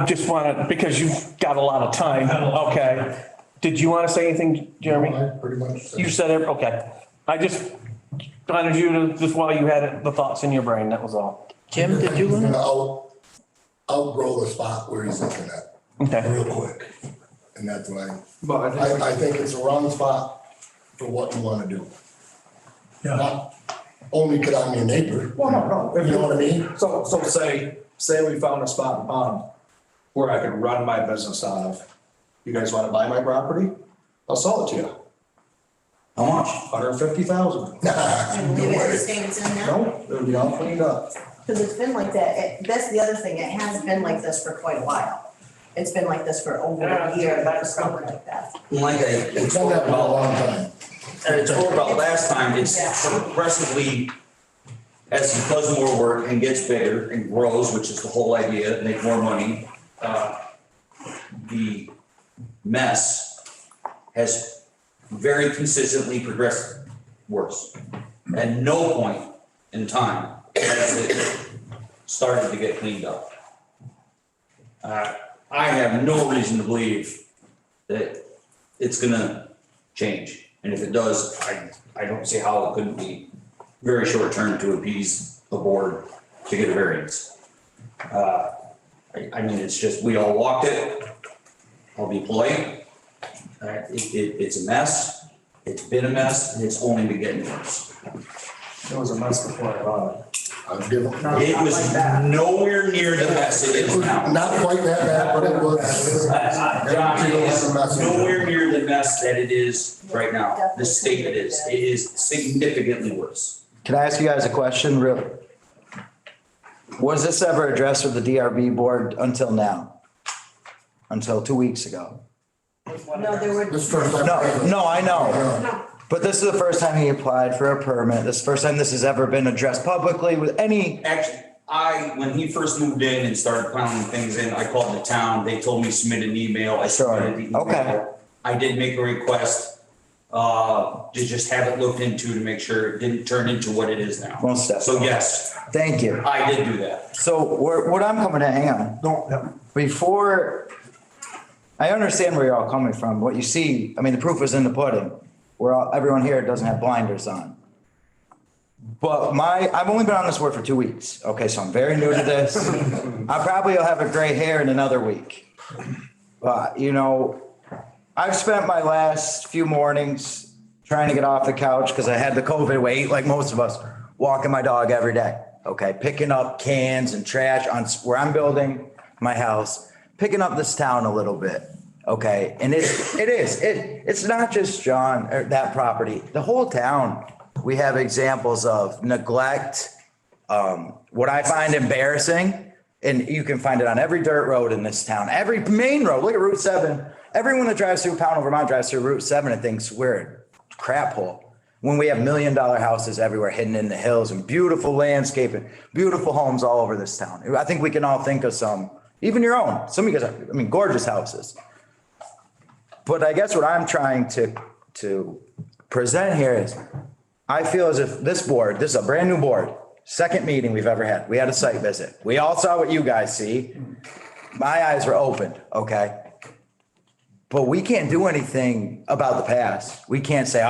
I: just want to, because you've got a lot of time, okay. Did you want to say anything, Jeremy?
F: I pretty much said.
I: You said it, okay. I just wanted you to, just while you had the thoughts in your brain, that was all.
E: Jim, did you want to?
F: Outgrow the spot where he's looking at
I: Okay.
F: real quick. And that's why,
L: But
F: I think it's a wrong spot for what you wanna do.
B: yeah,
F: Not only because I'm your neighbor,
L: Well, no.
F: you know what I mean?
L: So say we found a spot in pond where I could run my business out of. You guys wanna buy my property? I'll sell it to you.
J: How much?
L: 150,000.
M: And leave it the state it's in now?
L: No, it'll be all cleaned up.
M: Because it's been like that, that's the other thing, it has been like this for quite a while. It's been like this for over a year, or something like that.
J: Like I
F: It's
J: spoke
F: been that for a
J: about,
F: long time.
J: I spoke about last time, it's progressively, as he does more work and gets bigger and grows, which is the whole idea, make more money, the mess has very consistently progressed worse. At no point in time has it started to get cleaned up. I have no reason to believe that it's gonna change. And if it does, I don't see how it couldn't be very short term to appease the board to get a variance. I mean, it's just, we all walked it. I'll be polite. It's a mess. It's been a mess, and it's only been getting worse.
L: It was a mess before I bought it.
J: It was nowhere near the mess it is now.
N: Not quite that bad, but it was.
J: John, it is nowhere near the mess that it is right now, the state it is. It is significantly worse.
D: Can I ask you guys a question, real? Was this ever addressed with the DRB board until now? Until 2 weeks ago?
M: No, there were.
N: This first time.
D: No, I know. But this is the first time he applied for a permit. This is the first time this has ever been addressed publicly with any.
J: Actually, when he first moved in and started piling things in, I called the town. They told me submit an email. I submitted the email.
D: Okay.
J: I did make a request, to just have it looked into to make sure it didn't turn into what it is now.
D: Most definitely.
J: So yes,
D: Thank you.
J: I did do that.
D: So what I'm coming to, hang on. Before, I understand where you're all coming from. What you see, I mean, the proof is in the pudding. Everyone here doesn't have blinders on. But I've only been on this board for 2 weeks. Okay, so I'm very new to this. I probably will have a gray hair in another week. But, I've spent my last few mornings trying to get off the couch because I had the COVID weight, like most of us, walking my dog every day. Okay, picking up cans and trash on where I'm building my house, picking up this town a little bit. Okay, and it's not just John or that property, the whole town. We have examples of neglect, what I find embarrassing, and you can find it on every dirt road in this town, every main road. Look at Route 7. Everyone that drives through Pownell, Vermont drives through Route 7 and thinks we're a crap hole. When we have $1 million houses everywhere hidden in the hills and beautiful landscaping, beautiful homes all over this town. I think we can all think of some, even your own. Some of you guys have, gorgeous houses. But I guess what I'm trying to present here is, I feel as if this is a brand new board, second meeting we've ever had. We had a site visit. We all saw what you guys see. My eyes were opened, okay? But we can't do anything about the past. We can't say,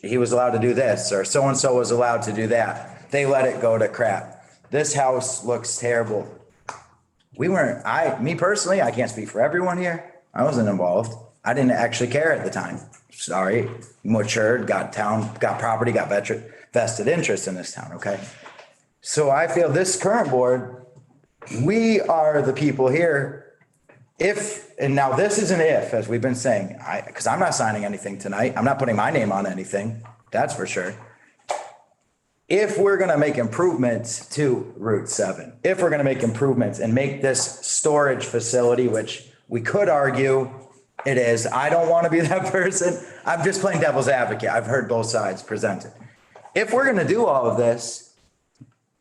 D: he was allowed to do this, or so-and-so was allowed to do that. They let it go to crap. This house looks terrible. Me personally, I can't speak for everyone here. I wasn't involved. I didn't actually care at the time. Sorry, matured, got property, got vested interest in this town, okay? So I feel this current board, we are the people here. And now this is an if, as we've been saying, because I'm not signing anything tonight. I'm not putting my name on anything. That's for sure. If we're going to make improvements to Route 7, if we're going to make improvements and make this storage facility, which we could argue it is, I don't want to be that person. I'm just playing devil's advocate. I've heard both sides presented. If we're going to do all of this,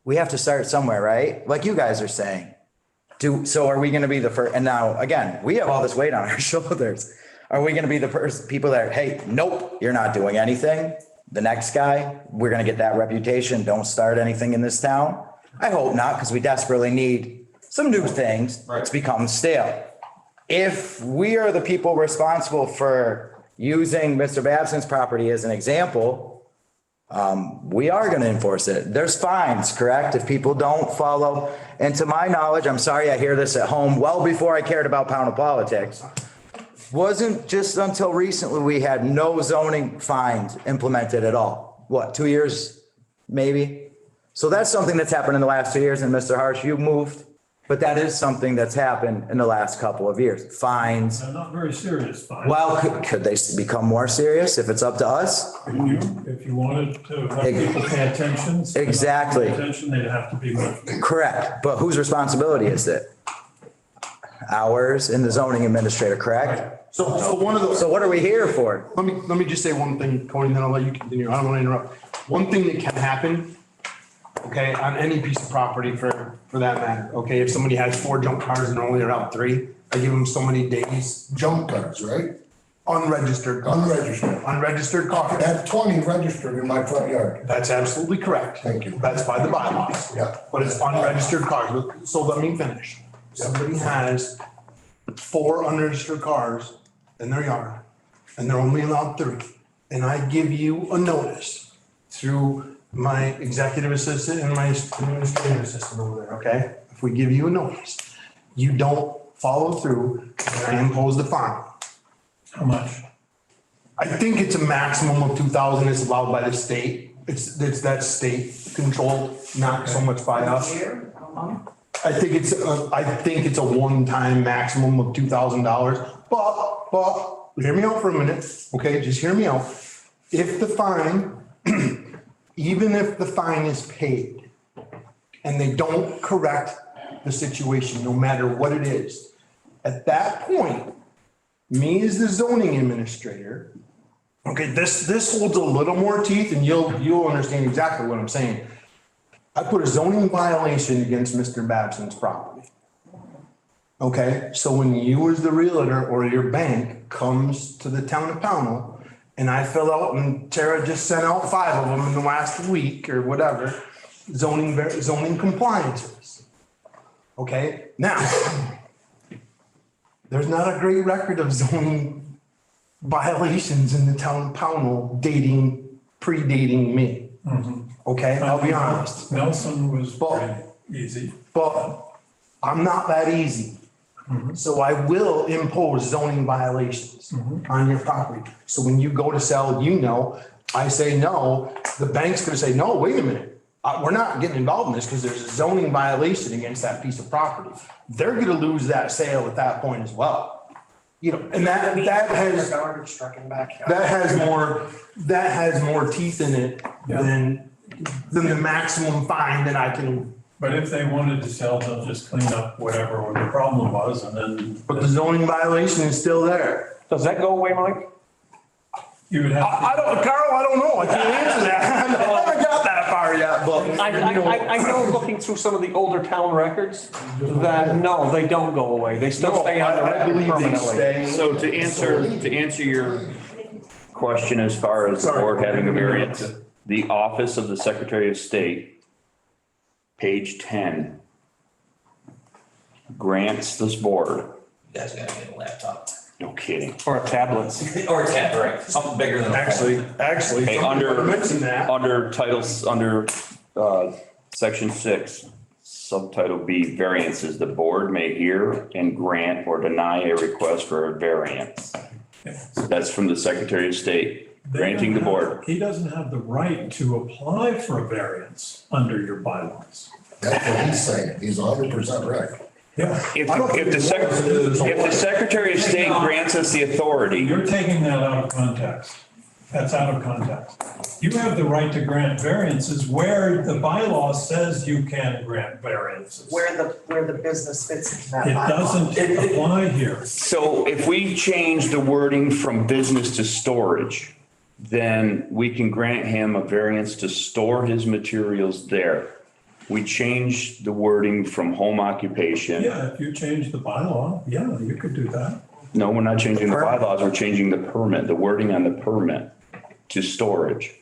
D: we have to start somewhere, right? Like you guys are saying. So are we going to be the first? And now, again, we have all this weight on our shoulders. Are we going to be the first people that, hey, nope, you're not doing anything? The next guy, we're going to get that reputation. Don't start anything in this town. I hope not, because we desperately need some new things. It's become stale. If we are the people responsible for using Mr. Babson's property as an example, we are going to enforce it. There's fines, correct? If people don't follow. And to my knowledge, I'm sorry, I hear this at home well before I cared about Pownell politics. Wasn't just until recently we had no zoning fines implemented at all. What, 2 years, maybe? So that's something that's happened in the last 2 years. And Mr. Harsh, you moved, but that is something that's happened in the last couple of years. Fines.
B: They're not very serious fines.
D: Well, could they become more serious if it's up to us?
B: If you wanted to have people pay attention.
D: Exactly.
B: Attention, they'd have to be much.
D: Correct. But whose responsibility is it? Ours and the zoning administrator, correct?
A: So one of the.
D: So what are we here for?
A: Let me just say one thing, Cody, then I'll let you continue. I don't want to interrupt. One thing that can happen, okay, on any piece of property for that matter, okay, if somebody has 4 junk cars and they're only allowed 3, I give them so many days.
N: Junk cars, right?
A: Unregistered cars. Unregistered cars.
N: I have 20 registered in my front yard.
A: That's absolutely correct.
N: Thank you.
A: That's by the bylaws.
N: Yeah.
A: But it's unregistered cars. So let me finish. Somebody has 4 unregistered cars in their yard, and they're only allowed 3, and I give you a notice through my executive assistant and my administrative assistant over there, okay? If we give you a notice, you don't follow through, and I impose the fine.
B: How much?
A: I think it's a maximum of 2,000 is allowed by the state. It's that state controlled, not so much by us. I think it's a one-time maximum of $2,000, but hear me out for a minute, okay? Just hear me out. If the fine, even if the fine is paid and they don't correct the situation, no matter what it is, at that point, me as the zoning administrator, okay, this holds a little more teeth and you'll understand exactly what I'm saying. I put a zoning violation against Mr. Babson's property. Okay, so when you as the realtor or your bank comes to the town of Pownell and I fill out, and Tara just sent out 5 of them in the last week or whatever, zoning compliances. Okay, now, there's not a great record of zoning violations in the town of Pownell predating me. Okay, I'll be honest.
B: Nelson was pretty easy.
A: But I'm not that easy. So I will impose zoning violations on your property. So when you go to sell, I say no, the bank's gonna say, no, wait a minute. We're not getting involved in this because there's a zoning violation against that piece of property. They're gonna lose that sale at that point as well. And that has more teeth in it than the maximum fine that I can.
B: But if they wanted to sell, they'll just clean up whatever the problem was and then.
A: But the zoning violation is still there.
I: Does that go away, Mike?
B: You would have.
A: Carl, I don't know. I can't answer that. I haven't got that far yet, but.
I: I know looking through some of the older town records that, no, they don't go away. They still stay on the record permanently.
C: So to answer your question as far as the board having a variance, the Office of the Secretary of State, page 10, grants this board.
J: You guys gotta get a laptop.
C: No kidding.
I: Or a tablet.
J: Or a tab, right? Something bigger than a phone.
A: Actually,
C: Okay,
A: under
C: section 6, subtitle B, variances, the board may hear and grant or deny a request for a variance. So that's from the Secretary of State, granting the board.
B: He doesn't have the right to apply for a variance under your bylaws.
N: That's what he's saying. He's 100% right.
B: Yeah.
C: If the Secretary of State grants us the authority,
B: You're taking that out of context. That's out of context. You have the right to grant variances where the bylaw says you can grant variances.
G: Where the business fits into that
B: It
G: bylaw.
B: doesn't apply here.
C: so if we change the wording from business to storage, then we can grant him a variance to store his materials there. We change the wording from home occupation.
B: Yeah, if you change the bylaw, yeah, you could do that.
C: No, we're not changing the bylaws, we're changing the permit, the wording on the permit to storage.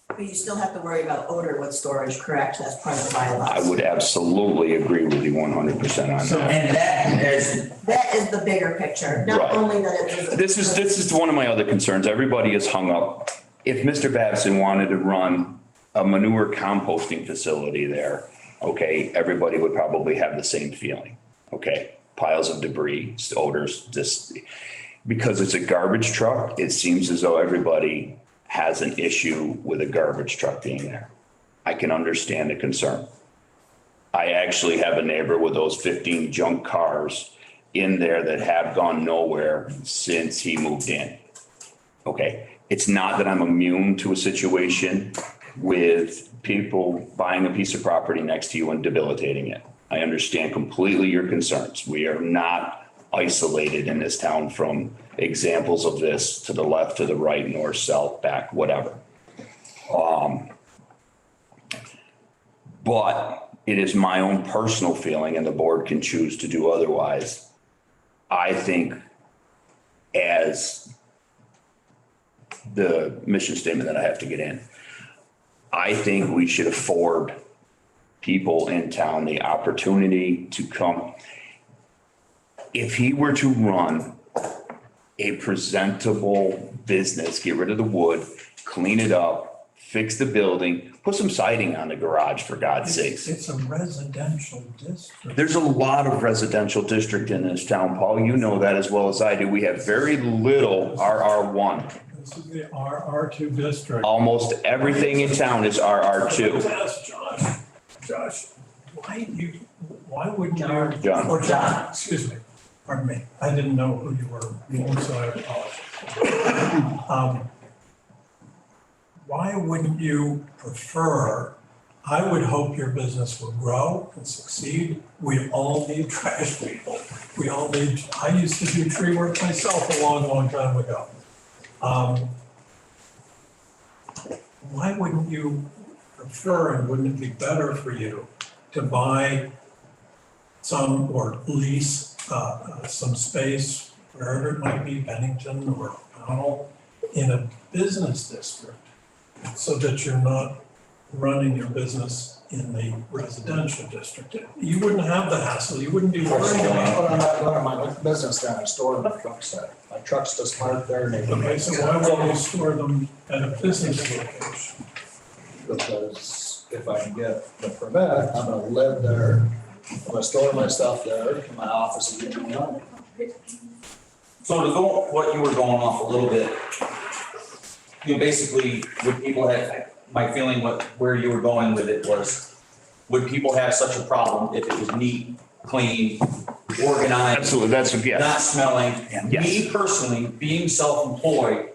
M: But you still have to worry about odor with storage, correct? That's part of the bylaws.
C: I would absolutely agree with you 100% on that.
J: And
M: That is the bigger picture, not
C: Right.
M: only that it is.
C: This is one of my other concerns. Everybody is hung up. If Mr. Babson wanted to run a manure composting facility there, okay, everybody would probably have the same feeling. Okay, piles of debris, odors, just because it's a garbage truck, it seems as though everybody has an issue with a garbage truck being there. I can understand the concern. I actually have a neighbor with those 15 junk cars in there that have gone nowhere since he moved in. Okay, it's not that I'm immune to a situation with people buying a piece of property next to you and debilitating it. I understand completely your concerns. We are not isolated in this town from examples of this to the left, to the right, north, south, back, whatever. But it is my own personal feeling, and the board can choose to do otherwise. I think as the mission statement that I have to get in, I think we should afford people in town the opportunity to come. if he were to run a presentable business, get rid of the wood, clean it up, fix the building, put some siding on the garage, for God's sakes.
B: It's a residential district.
C: There's a lot of residential district in this town, Paul. You know that as well as I do. We have very little RR1.
B: This is the RR2 district.
C: Almost everything in town is RR2.
B: Ask Josh, why wouldn't you?
C: John.
B: Or John, excuse me, pardon me. I didn't know who you were, so I apologize. Why wouldn't you prefer, I would hope your business will grow and succeed. We all need trash people. We all need, I used to do tree work myself a long, long time ago. Why wouldn't you prefer, and wouldn't it be better for you to buy some or lease some space, wherever it might be, Bennington or Powell, in a business district, so that you're not running your business in the residential district? You wouldn't have the hassle, you wouldn't be worrying about.
L: But I'm not going to my business down, I store my trucks there. My trucks just park there and they.
B: Okay, so why would you store them at a business location?
L: Because if I can get the permit, I'm gonna live there, I'm gonna store my stuff there, my office is gonna be on.
J: So to go, what you were going off a little bit, you know, basically, would people have, my feeling where you were going with it was, would people have such a problem if it was neat, clean, organized?
C: Absolutely, that's, yes.
J: Not smelling.
C: Yes.
J: Me personally, being self-employed,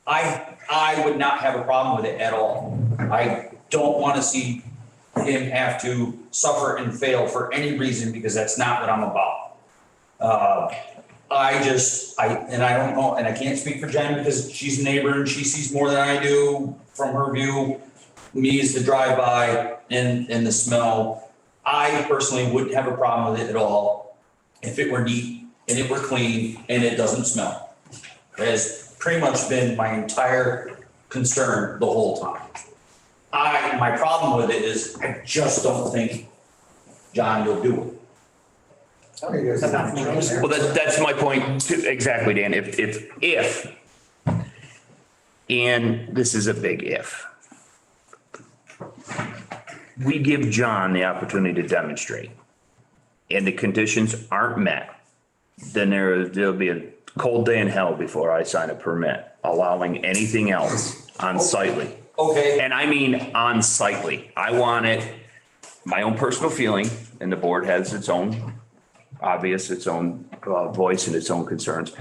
J: I would not have a problem with it at all. I don't want to see him have to suffer and fail for any reason, because that's not what I'm about. I don't know, and I can't speak for Jen because she's a neighbor and she sees more than I do from her view. Me is the drive-by and the smell. I personally wouldn't have a problem with it at all if it were neat and it were clean and it doesn't smell. It has pretty much been my entire concern the whole time. My problem with it is I just don't think John will do it.
C: Well, that's my point too. Exactly, Dan. If, and this is a big if, we give John the opportunity to demonstrate and the conditions aren't met, then there'll be a cold day in hell before I sign a permit allowing anything else unsightly.
J: Okay.
C: And I mean unsightly. I want it, my own personal feeling, and the board has its own voice and its own concerns.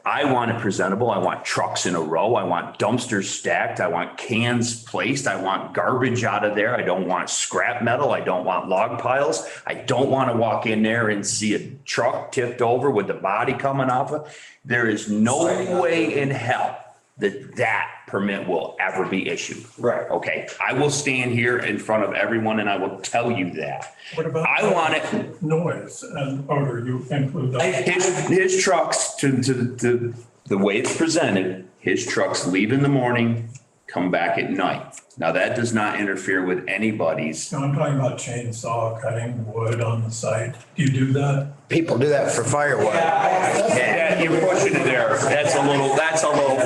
C: I want it presentable. I want trucks in a row. I want dumpsters stacked. I want cans placed. I want garbage out of there. I don't want scrap metal. I don't want log piles. I don't want to walk in there and see a truck tipped over with the body coming off of. There is no way in hell that permit will ever be issued.
J: Right.
C: Okay. I will stand here in front of everyone and I will tell you that.
B: What about?
C: I want it.
B: Noise and odor, you include that?
C: His trucks, to the way it's presented, his trucks leave in the morning, come back at night. Now, that does not interfere with anybody's.
B: No, I'm talking about chainsaw cutting wood on the site. Do you do that?
D: People do that for firewood.
C: Yeah, you're pushing it there. That's a little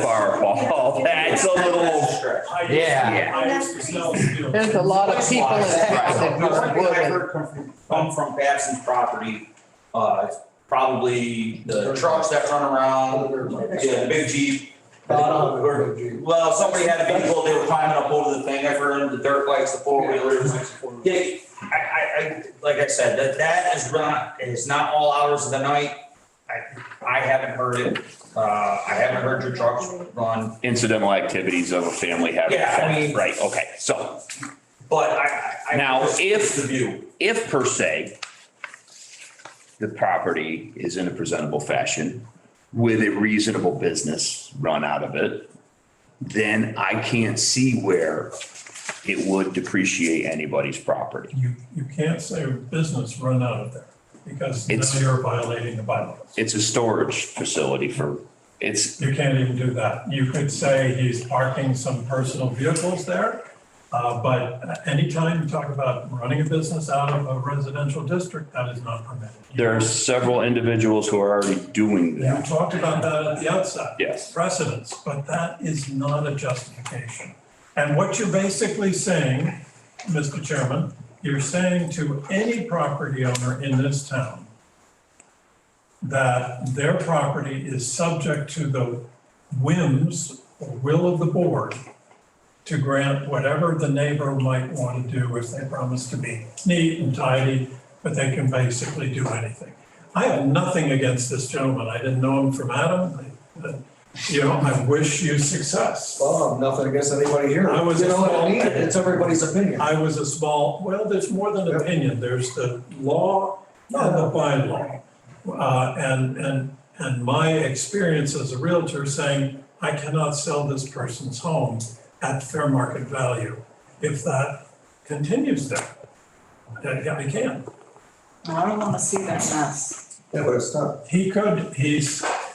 C: far, Paul. That's a little.
D: Yeah.
E: There's a lot of people in town that
J: The one thing I
E: use wood.
J: heard come from Babson's property, probably the trucks that run around, yeah, the big Jeep. Well, somebody had a vehicle, they were climbing up over the thing, I've heard the dirt bikes, the four-wheelers. Yeah, I, like I said, that is not all hours of the night. I haven't heard it. I haven't heard your trucks run.
C: Incidental activities of a family having.
J: Yeah, I mean.
C: Right, okay, so.
J: But
C: Now, if
J: the view.
C: If per se, the property is in a presentable fashion with a reasonable business run out of it, then I can't see where it would depreciate anybody's property.
B: You can't say business run out of there because now
C: It's-
B: you're violating the bylaws.
C: It's a storage facility
B: You can't even do that. You could say he's parking some personal vehicles there But anytime you talk about running a business out of a residential district, that is not permitted.
C: There are several individuals who are already doing
B: You
C: that.
B: talked about that at the outset.
C: Yes.
B: Precedents, but that is not a justification. And what you're basically saying, Mr. Chairman, you're saying to any property owner in this town that their property is subject to the whims or will of the board to grant whatever the neighbor might want to do if they promise to be neat and tidy, but they can basically do anything. I have nothing against this gentleman. I didn't know him from Adam. You know, I wish you success.
L: Well, nothing against anybody here.
B: I was a small-
L: It's everybody's opinion.
B: I was a small, well, there's more than opinion. There's the law and the bylaw. And my experience as a realtor saying, I cannot sell this person's home at fair market value if that continues there. I can't.
G: I don't wanna see that mess.
L: Yeah, but it's not.
B: He could,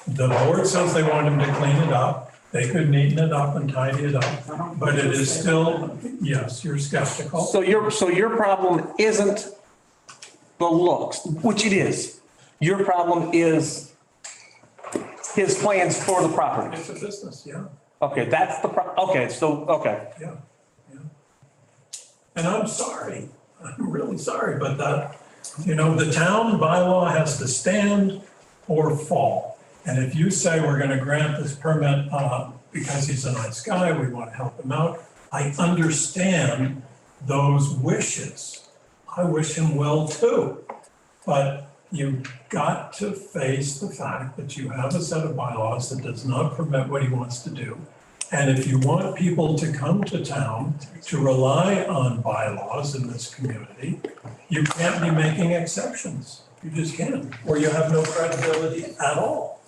B: the board says they want him to clean it up. They could neaten it up and tidy it up, but it is still, yes, you're skeptical.
I: So your problem isn't the looks, which it is. Your problem is his plans for the property.
B: It's a business, yeah,
I: Okay, that's the okay,
B: yeah. And I'm sorry, I'm really sorry, but that, you know, the town bylaw has to stand or fall. And if you say we're gonna grant this permit because he's a nice guy, we want to help him out, I understand those wishes. I wish him well too. But you've got to face the fact that you have a set of bylaws that does not permit what he wants to do. And if you want people to come to town to rely on bylaws in this community, you can't be making exceptions. You just can't, or you have no credibility at all.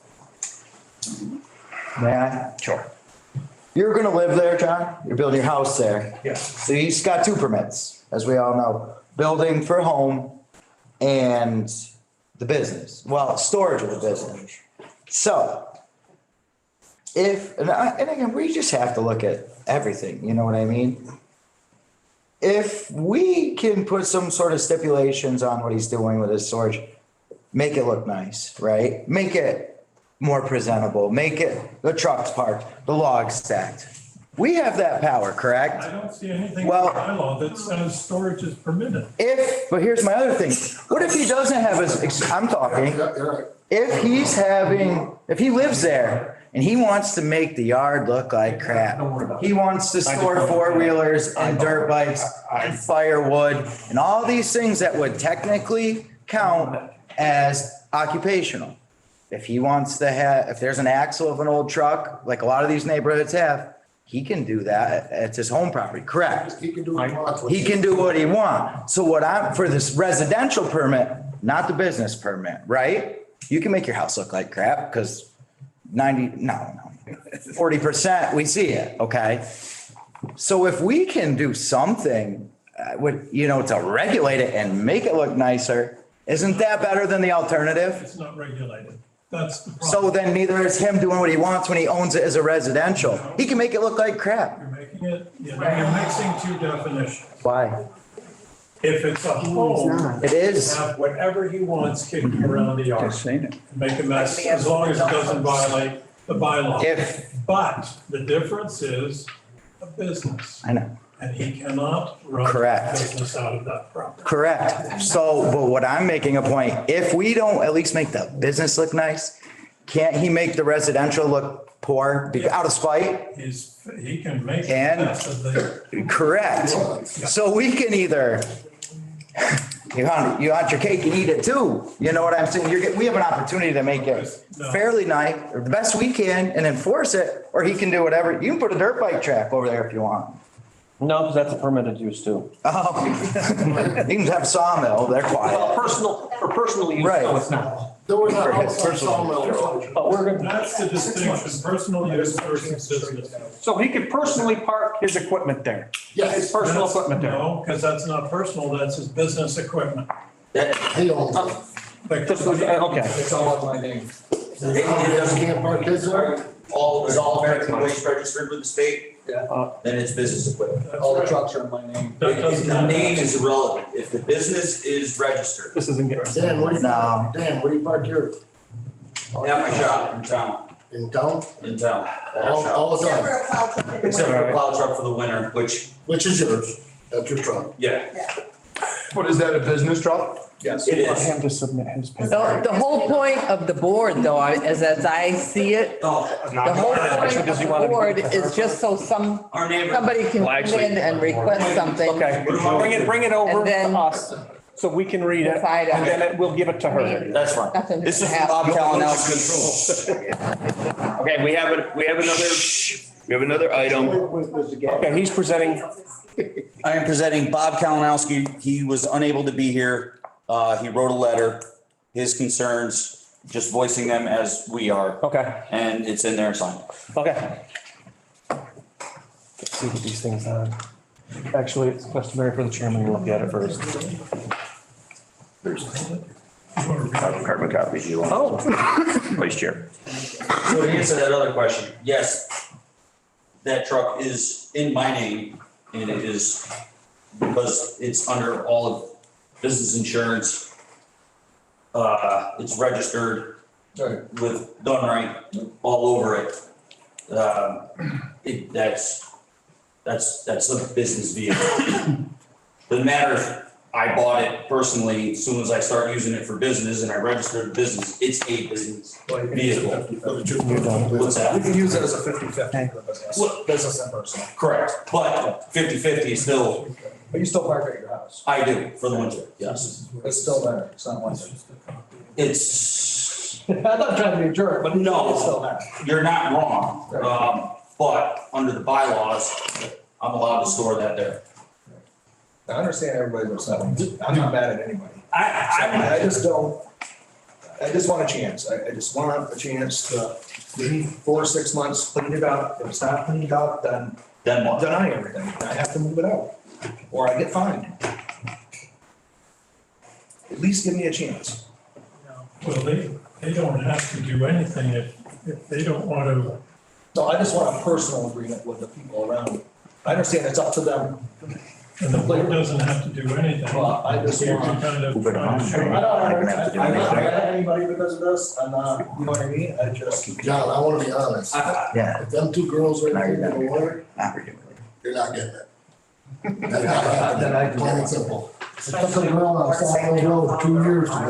D: May I? Sure. You're gonna live there, John? You're building your house there?
L: Yes.
D: So he's got two permits, as we all know, building for home and the business, well, storage of the business. So and again, we just have to look at everything, you know what I mean? If we can put some sort of stipulations on what he's doing with his storage, make it look nice, right? Make it more presentable, make it the trucks parked, the logs stacked. We have that power, correct?
B: I don't see anything in the
D: Well-
B: bylaw that says storage is permitted.
D: But here's my other thing. What if he doesn't have I'm talking,
N: Yeah, you're right.
D: if he lives there and he wants to make the yard look like crap, he wants to store four-wheelers and dirt bikes and firewood and all these things that would technically count as occupational. If he wants to if there's an axle of an old truck, like a lot of these neighborhoods have, he can do that at his home property, correct?
N: He can do what he wants.
D: He can do what he wants. So for this residential permit, not the business permit, right? You can make your house look like crap because 40% we see it, okay? So if we can do something to regulate it and make it look nicer, isn't that better than the alternative?
B: It's not regulated. That's the problem.
D: So then neither is him doing what he wants when he owns it as a residential. He can make it look like crap.
B: You're making it, you're mixing two definitions.
D: Why?
B: If it's a home,
D: It is.
B: have whatever he wants kicking around the yard.
K: saying it.
B: Make a mess, as long as it doesn't violate the bylaw.
D: But
B: the difference is a business,
D: I know.
B: and he cannot run a
D: Correct.
B: business out of that property.
D: Correct. So, but what I'm making a point, if we don't at least make the business look nice, can't he make the residential look poor out of spite?
B: He can make a
D: And-
B: mess of the,
D: Correct. So we can either, you want your cake and eat it too. You know what I'm saying? We have an opportunity to make it fairly nice, or the best we can, and enforce it, or he can do whatever. You can put a dirt bike track over there if you want.
I: No, because that's a permitted use too.
D: Oh, you can have a sawmill, they're quiet.
I: Well, personal use,
D: Right.
I: no, it's not.
N: There was a house on Sawmill Road.
I: But we're gonna,
B: that's the distinction, personal use versus business.
I: so he could personally park his equipment there.
N: Yes.
I: His personal equipment there.
B: No, because that's not personal, that's his business equipment.
N: He owns it.
I: Okay.
L: It's all on my name.
N: He can't park his there.
J: Is all American waste registered with the state? then it's business equipment.
L: All the trucks are in my name.
B: That doesn't
J: The
B: matter.
J: name is irrelevant. If the business is registered
I: This isn't getting.
N: Dan, where do you,
D: No.
N: Dan, where do you park your,
J: at my shop in town,
N: in town?
J: at our
N: All
J: shop.
N: the
M: Except
N: time,
M: for a plow truck in the
J: Except for
M: winter.
J: a plow truck for the winter, which,
N: which is yours, that's your truck.
J: yeah,
A: What is that, a business truck?
L: Yes.
J: it
I: Want
J: is.
I: him to submit his paper.
E: The whole point of the board though, as I see it,
J: Oh,
E: the whole point
I: Does he
E: of
I: want
E: the
I: to-
E: board is just so
J: our neighbor.
E: somebody can
C: Well,
E: come
C: actually-
E: in and request something.
I: Okay, bring it over
E: And then-
I: to us, so we can read it,
E: Decide on
I: and then we'll give it to her.
J: That's fine.
E: Nothing
J: This is
E: to have.
J: Bob Kalinowski.
C: Okay, we have another item.
I: Okay, he's presenting,
J: I am presenting Bob Kalinowski. He was unable to be here. He wrote a letter, his concerns, just voicing them as we are.
I: okay,
J: And it's in there signed.
I: okay. Let's see what these things are. Actually, it's customary for the chairman to look at it first.
C: Carbon copy, you want?
I: Oh.
C: Vice Chair.
J: So to answer that other question, yes, that truck is in my name and it is because it's under all of business insurance. It's registered with done right all over it. That's a business vehicle. Doesn't matter if I bought it personally, as soon as I start using it for business and I registered business, it's a business vehicle. What's that?
L: You can use it as a 50/50 for business, business and personal.
J: Correct, but 50/50 is still,
L: But you still park at your house.
J: I do for the winter, yes.
L: It's still there, it's not winter.
J: It's,
L: I'm not trying to be a jerk, but
J: No.
L: it's still there.
J: you're not wrong, but under the bylaws, I'm allowed to store that there.
L: I understand everybody's upset. I'm not mad at anybody.
J: I
L: I just don't, I just want a chance. I just want a chance to maybe 4 or 6 months, clean it up. If it's not cleaned up, then
J: then what?
L: deny everything. I have to move it out, or I get fined. At least give me a chance.
B: Well, they don't have to do anything if they don't want to.
L: No, I just want a personal agreement with the people around. I understand it's up to them.
B: And the board doesn't have to do anything.
L: Well, I just
B: You
L: want-
B: can kind of.
D: Move it on.
L: I'm not mad at anybody because of this. I'm not, you know what I mean? I just.
N: John, I wanna be honest,
D: Yeah.
N: if them two girls right
D: Now
N: there
D: you're
N: get a lawyer,
D: Not really.
N: you're not getting it. That's not happening, plain and simple. It took a girl on South Road 2 years to get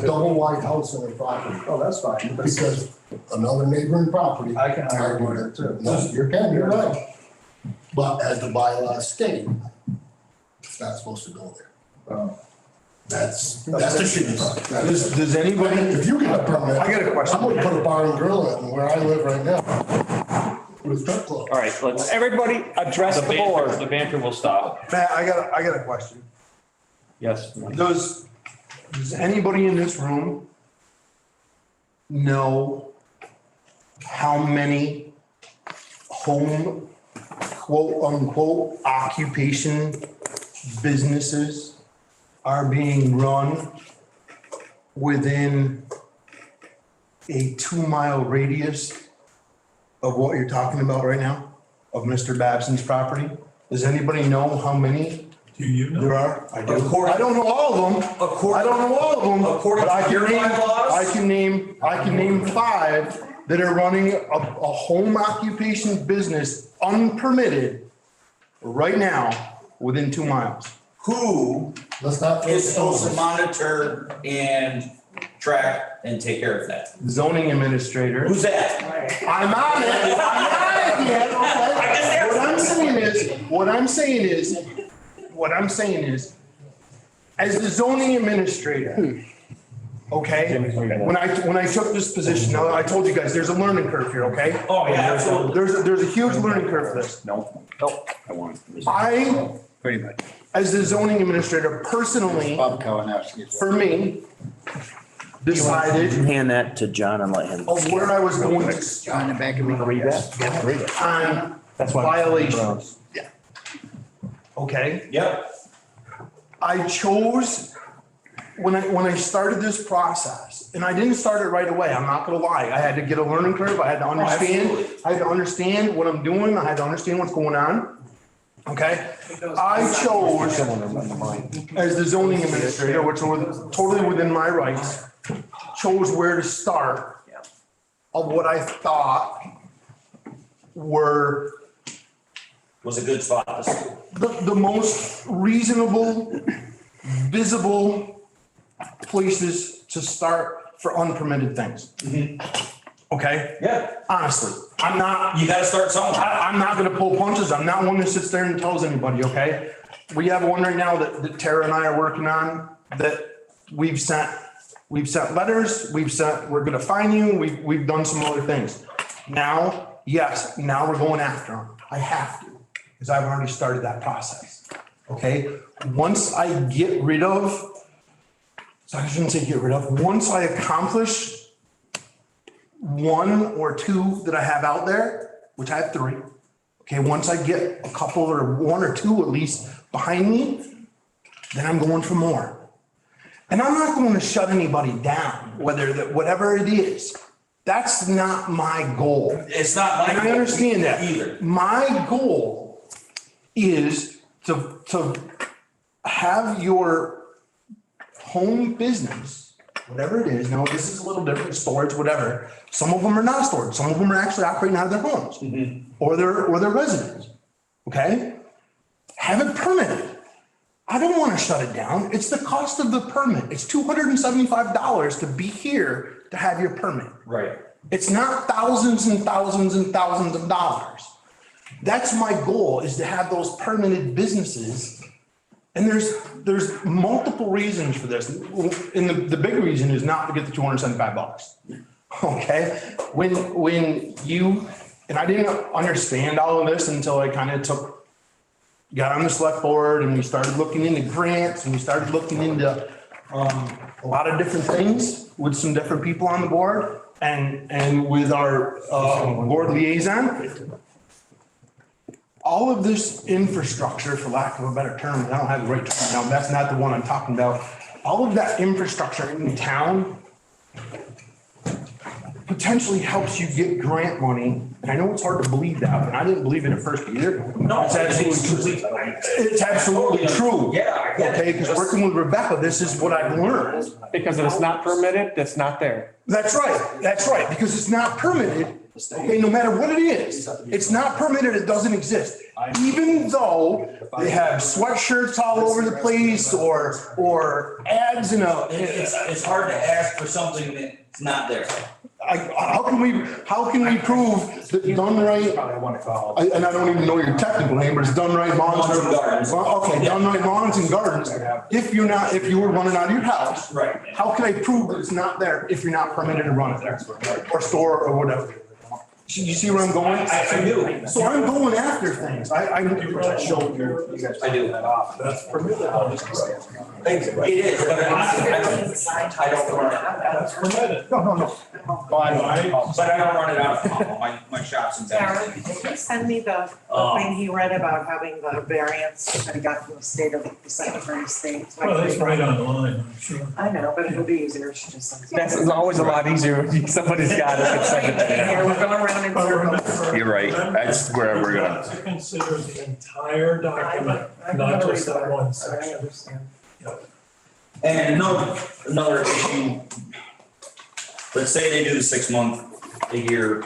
N: a double wide house on her property,
L: Oh, that's fine.
N: because another neighboring property.
L: I can hire a lawyer too.
N: No, you can, you're right. But as the bylaws state, it's not supposed to go there. That's the shitty part.
A: Does anybody,
N: If you get a permit.
A: I got a question.
N: I'm gonna put a bar and grill in where I live right now. With truck club.
C: All right, let's,
I: Everybody address the board.
C: the banter will stop.
A: Matt, I got a question.
C: Yes.
A: Does anybody in this room know how many home, quote unquote, occupation businesses are being run within a 2-mile radius of what you're talking about right now, of Mr. Babson's property? Does anybody know how many
B: Do you know?
A: there are? I do.
J: According-
A: I don't know all of them. I don't know all of them.
J: According
A: but I
J: to
A: can
J: your
A: name-
J: bylaws?
A: I can name 5 that are running a home occupation business unpermitted right now within 2 miles.
J: Who
N: Let's not.
J: is supposed to monitor and track and take care of that?
A: Zoning administrator.
J: Who's that?
A: I'm on it. I'm on it yet, okay? What I'm saying is, as the zoning administrator, okay? When I took this position, now I told you guys, there's a learning curve here, okay?
J: Oh, yeah, absolutely.
A: There's a huge learning curve for this.
C: No, I want.
A: I,
C: Pretty much.
A: as the zoning administrator, personally,
H: Bob Kalinowski.
A: for me, decided
C: Hand that to John and let him.
A: of where I was going to
H: On the back of me.
C: Read that? Yeah, read it.
A: on
I: That's why.
A: violations. Okay?
J: Yep.
A: I chose when I started this process, and I didn't start it right away, I'm not gonna lie, I had to get a learning curve, I had to understand what I'm doing, I had to understand what's going on. Okay, I chose, as the zoning administrator, which was totally within my rights, chose where to start of what I thought were
J: Was a good spot to start.
A: the most reasonable, visible places to start for unpermitted things. Okay?
J: Yeah.
A: Honestly, I'm not.
J: You gotta start somewhere.
A: I'm not gonna pull punches. I'm not one that sits there and tells anybody, okay? We have one right now that Tara and I are working on that we've sent letters, we're gonna fine you, we've done some other things. Now, yes, now we're going after them. I have to, because I've already started that process, okay? Once I get rid of, so I shouldn't say get rid of, once I accomplish one or two that I have out there, which I have three. Okay, once I get a couple or one or two at least behind me, then I'm going for more. And I'm not going to shut anybody down, whatever it is. That's not my goal.
J: It's not my
A: And I
J: goal
A: understand that.
J: either.
A: My goal is to have your home business, whatever it is, now this is a little different, storage, whatever. Some of them are not storage. Some of them are actually operating out of their homes or their residence. Okay? Have it permitted. I don't want to shut it down. It's the cost of the permit. It's $275 to be here to have your permit.
J: Right.
A: It's not thousands and thousands and thousands of dollars. That's my goal, is to have those permitted businesses. And there's multiple reasons for this. And the big reason is not to get the $275. Okay? When you, and I didn't understand all of this until I kind of got on the select board and we started looking into grants and we started looking into a lot of different things with some different people on the board and with our board liaison. All of this infrastructure, for lack of a better term, I don't have the right term now, that's not the one I'm talking about. All of that infrastructure in town potentially helps you get grant money. And I know it's hard to believe that, but I didn't believe it at first either.
J: No,
A: It's absolutely true. It's absolutely true.
J: Yeah, I get it.
A: Okay, because working with Rebecca, this is what I've learned.
I: Because if it's not permitted, it's not there.
A: That's right, because it's not permitted, okay, no matter what it is, it's not permitted, it doesn't exist. Even though they have sweatshirts all over the place or ads in a.
J: It's hard to ask for something that's not there.
A: How can we prove that done right, and I don't even know your technical name, but it's done right lawns.
J: Lawns and gardens.
A: Well, okay, done right lawns and gardens. If you were running out of your house.
J: Right.
A: How can I prove that it's not there if you're not permitted to run it there or store or whatever? You see where I'm going?
J: I do.
A: So I'm going after things. I showed you.
J: I do.
L: That's permitted.
J: It is, but I don't run it.
L: That's permitted.
A: No.
J: But I don't run it out of my shops and
G: Sarah,
J: things.
G: can you send me the thing he read about having the variance that he got from the state of the Secretary of State?
B: Well, that's right online, I'm sure.
G: I know, but it would be easier if she just sent it.
I: That's always a lot easier if somebody's got it and send it to
G: Here,
I: them.
G: we're going around in
B: But
G: circles.
B: remember.
C: You're right. That's where we're gonna-
B: To consider the entire document,
G: I
B: not
G: really
B: just that
G: do.
B: one
G: I
B: section.
G: understand.
J: And another issue, let's say they do the 6 month, a year,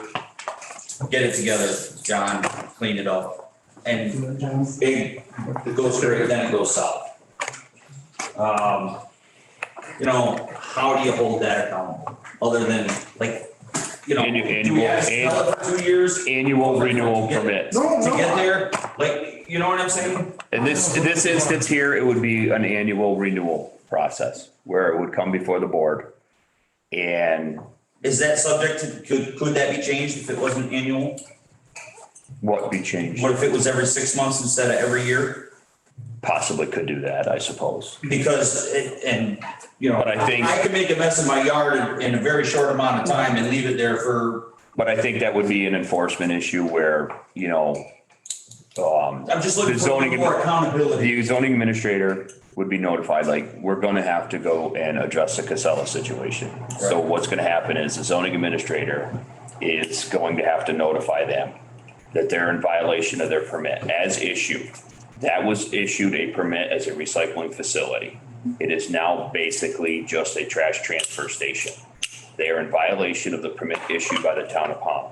J: get it together, John, clean it up, and it goes straight, then it goes south. How do you hold that accountable, other than like, do we have to sell it for 2 years?
C: Annual renewal permit.
J: To get there, like, you know what I'm saying?
C: In this instance here, it would be an annual renewal process where it would come before the board. And
J: Is that subject to, could that be changed if it wasn't annual?
C: what be changed?
J: What if it was every 6 months instead of every year?
C: Possibly could do that, I suppose.
J: Because
C: But I think-
J: I could make a mess in my yard in a very short amount of time and leave it there for.
C: But I think that would be an enforcement issue where,
J: I'm just looking
C: the
J: for
C: zoning,
J: more accountability.
C: the zoning administrator would be notified, like, we're gonna have to go and address the Casella situation. So what's gonna happen is the zoning administrator is going to have to notify them that they're in violation of their permit as issued. That was issued a permit as a recycling facility. It is now basically just a trash transfer station. They are in violation of the permit issued by the town of Pownell.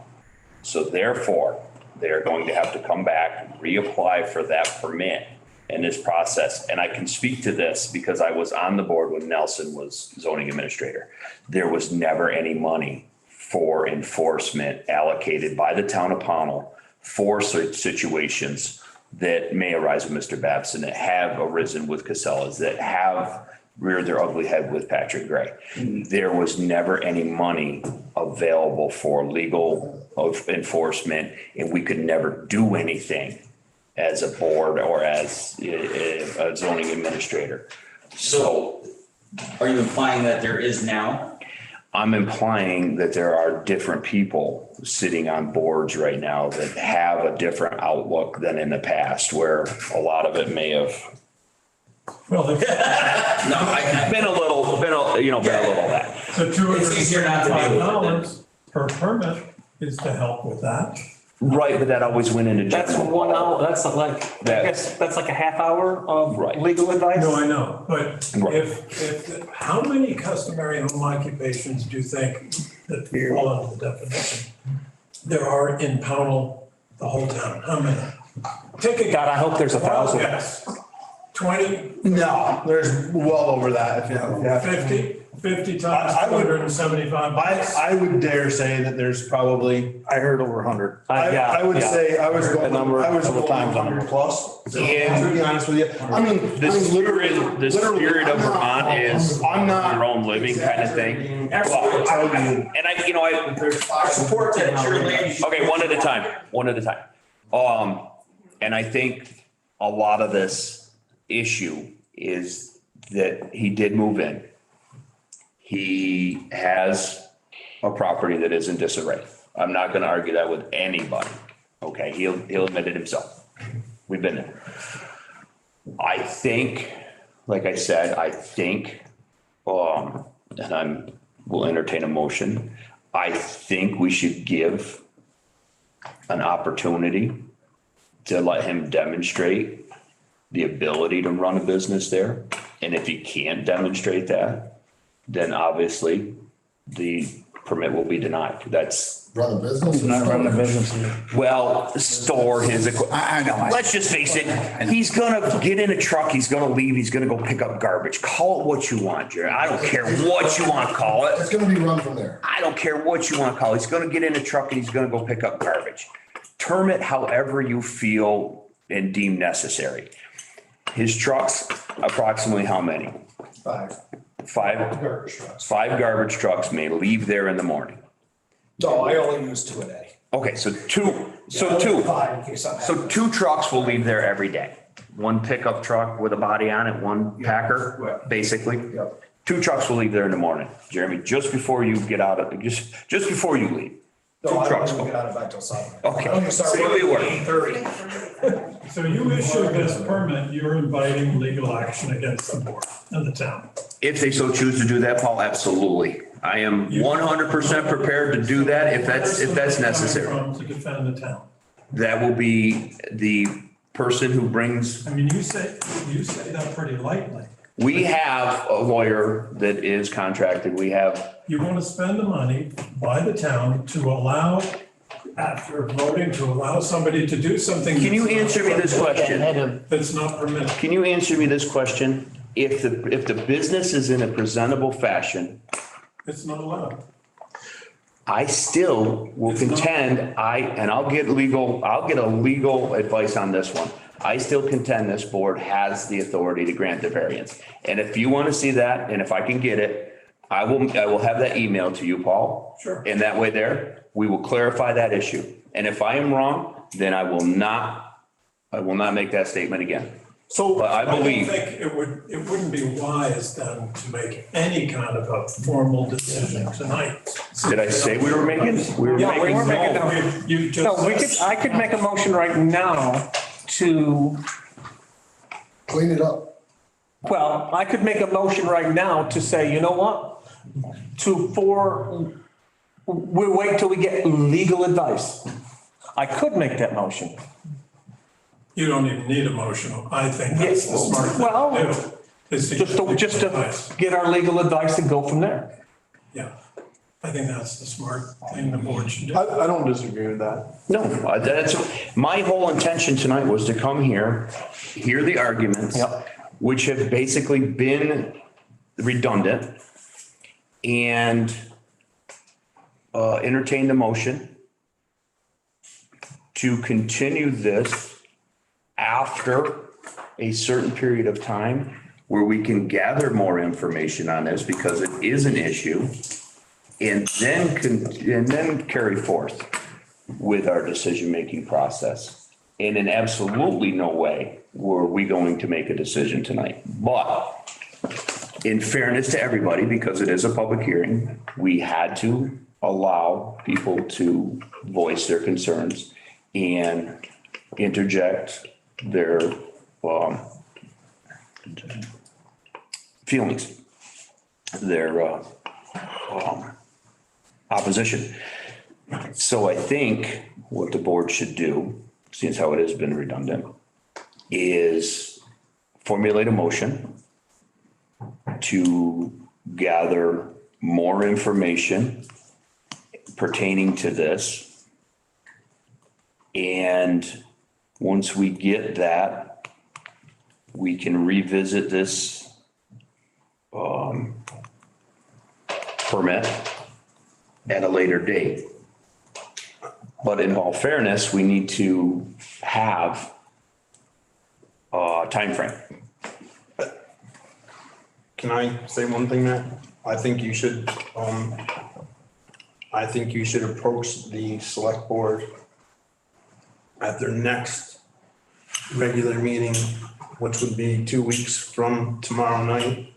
C: So therefore, they are going to have to come back, reapply for that permit in this process. And I can speak to this because I was on the board when Nelson was zoning administrator. There was never any money for enforcement allocated by the town of Pownell for situations that may arise with Mr. Babson, that have arisen with Casellas, that have reared their ugly head with Patrick Gray. There was never any money available for legal enforcement, and we could never do anything as a board or as a zoning administrator.
J: So are you implying that there is now?
C: I'm implying that there are different people sitting on boards right now that have a different outlook than in the past, where a lot of it may have
B: Well, the
C: been a little that.
B: the
J: It's easier not to deal with it then.
B: $275 per permit is to help with that.
C: Right, but that always went into
I: That's
C: general.
I: 1 hour, that's like, I
C: That-
I: guess, that's like a half hour of
C: Right.
I: legal advice?
B: No, I know, but
C: Right.
B: how many customary home occupations do you think that fall under the definition there are in Pownell, the whole town? How many? Take a.
I: God, I hope there's 1,000.
B: Yes. 20,
A: No, there's well over that if you have.
B: 50 times
A: I would-
B: $275.
A: I would dare say that there's probably,
K: I heard over 100.
A: I would say, I was going,
K: number
A: I was
K: couple
A: going
K: times on
A: 100 plus. To
C: And
A: be honest with you, I mean,
C: The
A: literally,
C: spirit of Vermont is
A: I'm not.
C: your own living kind of thing.
J: Absolutely.
C: Well, and
J: I support that, it's your land.
C: okay, one at a time. And I think a lot of this issue is that he did move in. He has a property that is in disarray. I'm not gonna argue that with anybody. Okay, he'll admit it himself. We've been there. I think, like I said, and will entertain a motion. I think we should give an opportunity to let him demonstrate the ability to run a business there. And if he can't demonstrate that, then obviously the permit will be denied. That's,
N: Run a business? or
K: Not run the
N: something?
K: business.
C: well, store his equipment.
D: I know.
C: Let's just face it, he's gonna get in a truck, he's gonna leave, he's gonna go pick up garbage. Call it what you want, Jerry. I don't care what you want to call it.
N: It's gonna be run from there.
C: I don't care what you want to call it. He's gonna get in a truck and he's gonna go pick up garbage. Term it however you feel and deem necessary. His trucks, approximately how many?
L: 5
C: Five
L: garbage trucks.
C: 5 garbage trucks may leave there in the morning.
L: No, I only use 2 a day.
C: Okay, so two.
L: 5 in case something
C: So
L: happens.
C: 2 trucks will leave there every day. One pickup truck with a body on it, one packer,
L: Right.
C: basically.
L: Yep.
C: 2 trucks will leave there in the morning, Jeremy, just before you get out of, just before you leave.
L: No,
C: 2
L: I
C: trucks
L: don't even
C: go.
L: get out of bed till 7.
C: Okay.
L: I only start
C: So you'll be
L: working at
C: working.
L: 8:30.
B: So you issue this permit, you're inviting legal action against the board and the town.
C: If they so choose to do that, Paul, absolutely. I am 100% prepared to do that if that's necessary.
B: To defend the town.
C: That will be the person who brings,
B: I mean, you say that pretty lightly.
C: we have a lawyer that is contracted. We have,
B: You want to spend the money by the town to allow, after voting, to allow somebody to do something.
C: can you answer me this question?
B: That's not permitted.
C: Can you answer me this question? If the business is in a presentable fashion,
B: It's not allowed.
C: I still will contend, and I'll get a legal advice on this one. I still contend this board has the authority to grant the variance. And if you want to see that, and if I can get it, I will have that email to you, Paul.
B: Sure.
C: And that way there, we will clarify that issue. And if I am wrong, then I will not make that statement again.
B: So
C: But I
B: don't
C: believe-
B: think it wouldn't be wise then to make any kind of a formal decision tonight.
C: Did I say we were making? We were
I: Yeah, we were making
C: no.
I: them.
B: You just.
I: No, I could make a motion right now to,
N: Clean it up.
I: well, I could make a motion right now to say, you know what? We'll wait till we get legal advice. I could make that motion.
B: You don't even need a motion. I think that's the smart thing
I: Well,
B: to do. is to
I: Just
B: get
I: to
B: advice.
I: get our legal advice and go from there.
B: Yeah, I think that's the smart thing the board should do.
A: I don't disagree with that.
C: No, that's, my whole intention tonight was to come here, hear the arguments,
I: Yep.
C: which have basically been redundant, and entertain the motion to continue this after a certain period of time where we can gather more information on this because it is an issue, and then carry forth with our decision-making process. And in absolutely no way were we going to make a decision tonight. But in fairness to everybody, because it is a public hearing, we had to allow people to voice their concerns and interject their feelings, their opposition. So I think what the board should do, since how it has been redundant, is formulate a motion to gather more information pertaining to this. And once we get that, we can revisit this permit at a later date. But in all fairness, we need to have a timeframe.
A: Can I say one thing, Matt? I think you should approach the select board at their next regular meeting, which would be 2 weeks from tomorrow night,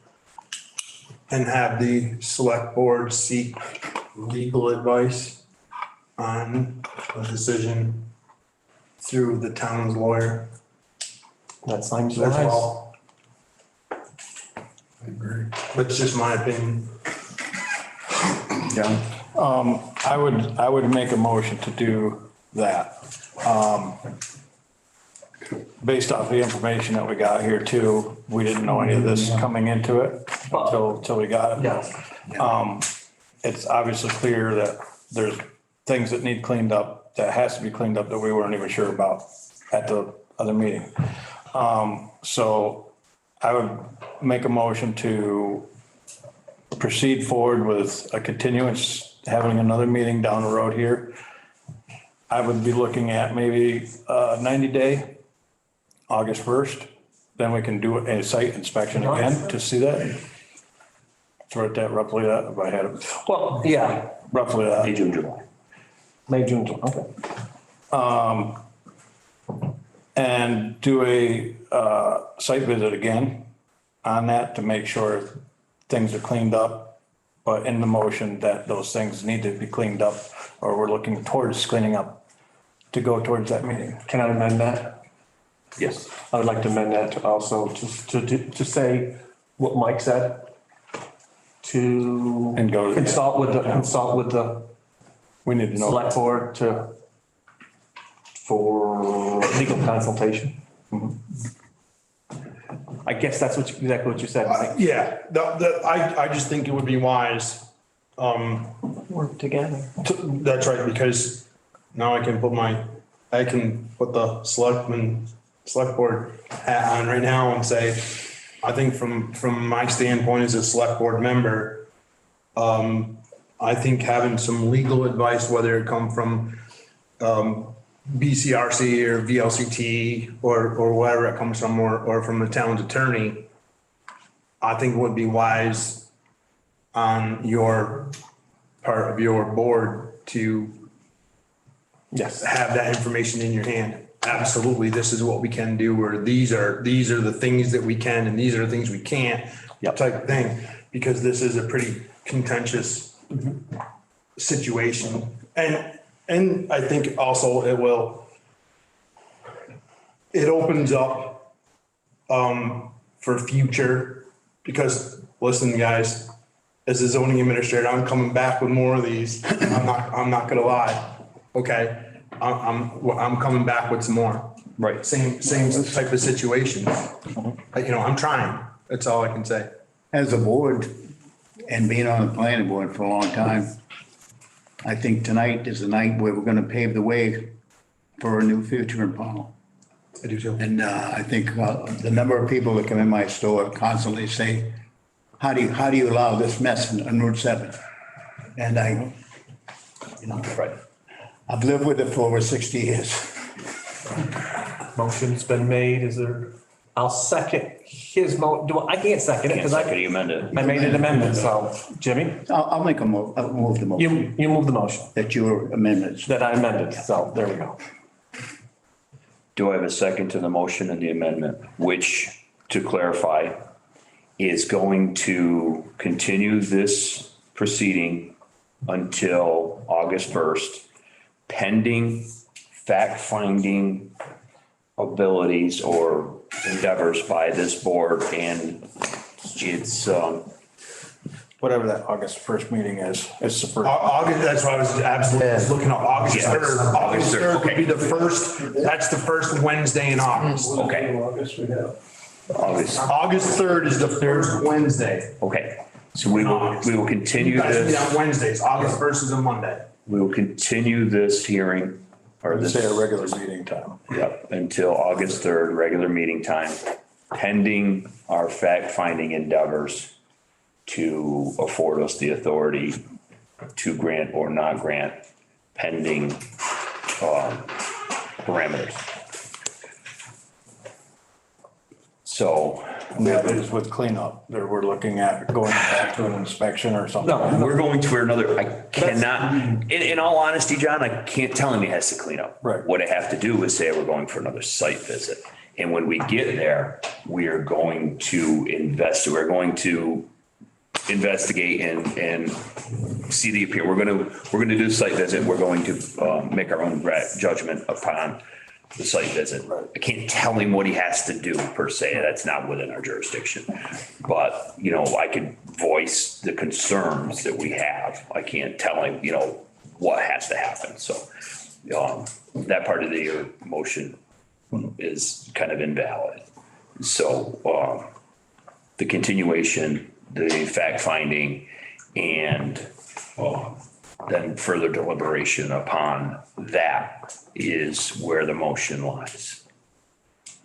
A: and have the select board seek legal advice on a decision through the town's lawyer.
I: That sounds
A: That's
I: nice.
A: all.
N: I agree.
A: That's just my opinion.
C: John?
K: I would make a motion to do that. Based off the information that we got here too, we didn't know any of this coming into it until we got it.
I: Yeah.
K: It's obviously clear that there's things that need cleaned up, that has to be cleaned up that we weren't even sure about at the other meeting. So I would make a motion to proceed forward with a continuance, having another meeting down the road here. I would be looking at maybe 90-day, August 1st. Then we can do a site inspection again to see that. Sort that roughly that, if I had it.
I: Well, yeah,
K: Roughly that.
C: May, June, July.
I: May, June, July, okay.
K: And do a site visit again on that to make sure things are cleaned up. But in the motion that those things need to be cleaned up, or we're looking towards cleaning up to go towards that meeting.
I: Can I amend that?
C: Yes.
I: I would like to amend that to also to say what Mike said. To
K: And go to-
I: consult with the
K: We need to know.
I: select board for legal consultation. I guess that's exactly what you said, Mike.
A: Yeah, I just think it would be wise,
E: Work together.
A: that's right, because now I can put the select board hat on right now and say, I think from my standpoint as a select board member, I think having some legal advice, whether it come from, BCRC or VLCT or wherever it comes from, or from the town's attorney, I think it would be wise on your part of your board to
I: Yes.
A: have that information in your hand. Absolutely, this is what we can do, or these are the things that we can and these are the things we can't, type thing, because this is a pretty contentious situation. And I think also it will, it opens up, for future, because listen, guys, as a zoning administrator, I'm coming back with more of these. I'm not gonna lie. Okay? I'm coming back with some more.
C: Right.
A: Same type of situations. You know, I'm trying. That's all I can say.
H: As a board and being on the planning board for a long time, I think tonight is the night where we're gonna pave the way for a new future in Powell.
A: I do too.
H: And I think the number of people that come in my store constantly say, how do you allow this mess on Route 7? And
C: Right.
H: I've lived with it for over 60 years.
I: Motion's been made, is there, I'll second his I can't second it,
C: Can't
I: because
C: second
I: I
C: the amendment.
I: made an amendment, so, Jimmy,
H: I'll make I'll move the motion,
I: you move the motion
H: that your amendments.
I: that I amended, so there we go.
C: Do I have a second to the motion and the amendment, which, to clarify, is going to continue this proceeding until August 1st, pending fact-finding abilities or endeavors by this board and it's,
K: Whatever that August 1st meeting is, it's the first.
A: August, that's what I was absolutely looking at, August
C: Yeah.
A: 3rd. August 3rd would be the first, that's the first Wednesday in August.
C: okay. August,
A: August 3rd is the first Wednesday.
C: okay. So we will continue
A: You guys meet
C: this,
A: on Wednesdays. August 1st is a Monday.
C: we will continue this hearing or this.
K: Say a regular meeting time.
C: Yep, until August 3rd, regular meeting time, pending our fact-finding endeavors to afford us the authority to grant or not grant, pending parameters. So
K: That is with cleanup, that we're looking at going back to an inspection or something.
I: No.
C: we're going to another, I cannot, in all honesty, John, I can't tell him he has to clean up.
K: Right.
C: What I have to do is say we're going for another site visit. And when we get there, we are going to we're going to investigate and see the appeal. We're going to do the site visit. We're going to make our own judgment upon the site visit. I can't tell him what he has to do per se. That's not within our jurisdiction. But, you know, I could voice the concerns that we have. I can't tell him, you know, what has to happen. So that part of the motion is kind of invalid. So the continuation, the fact finding, and then further deliberation upon that is where the motion lies.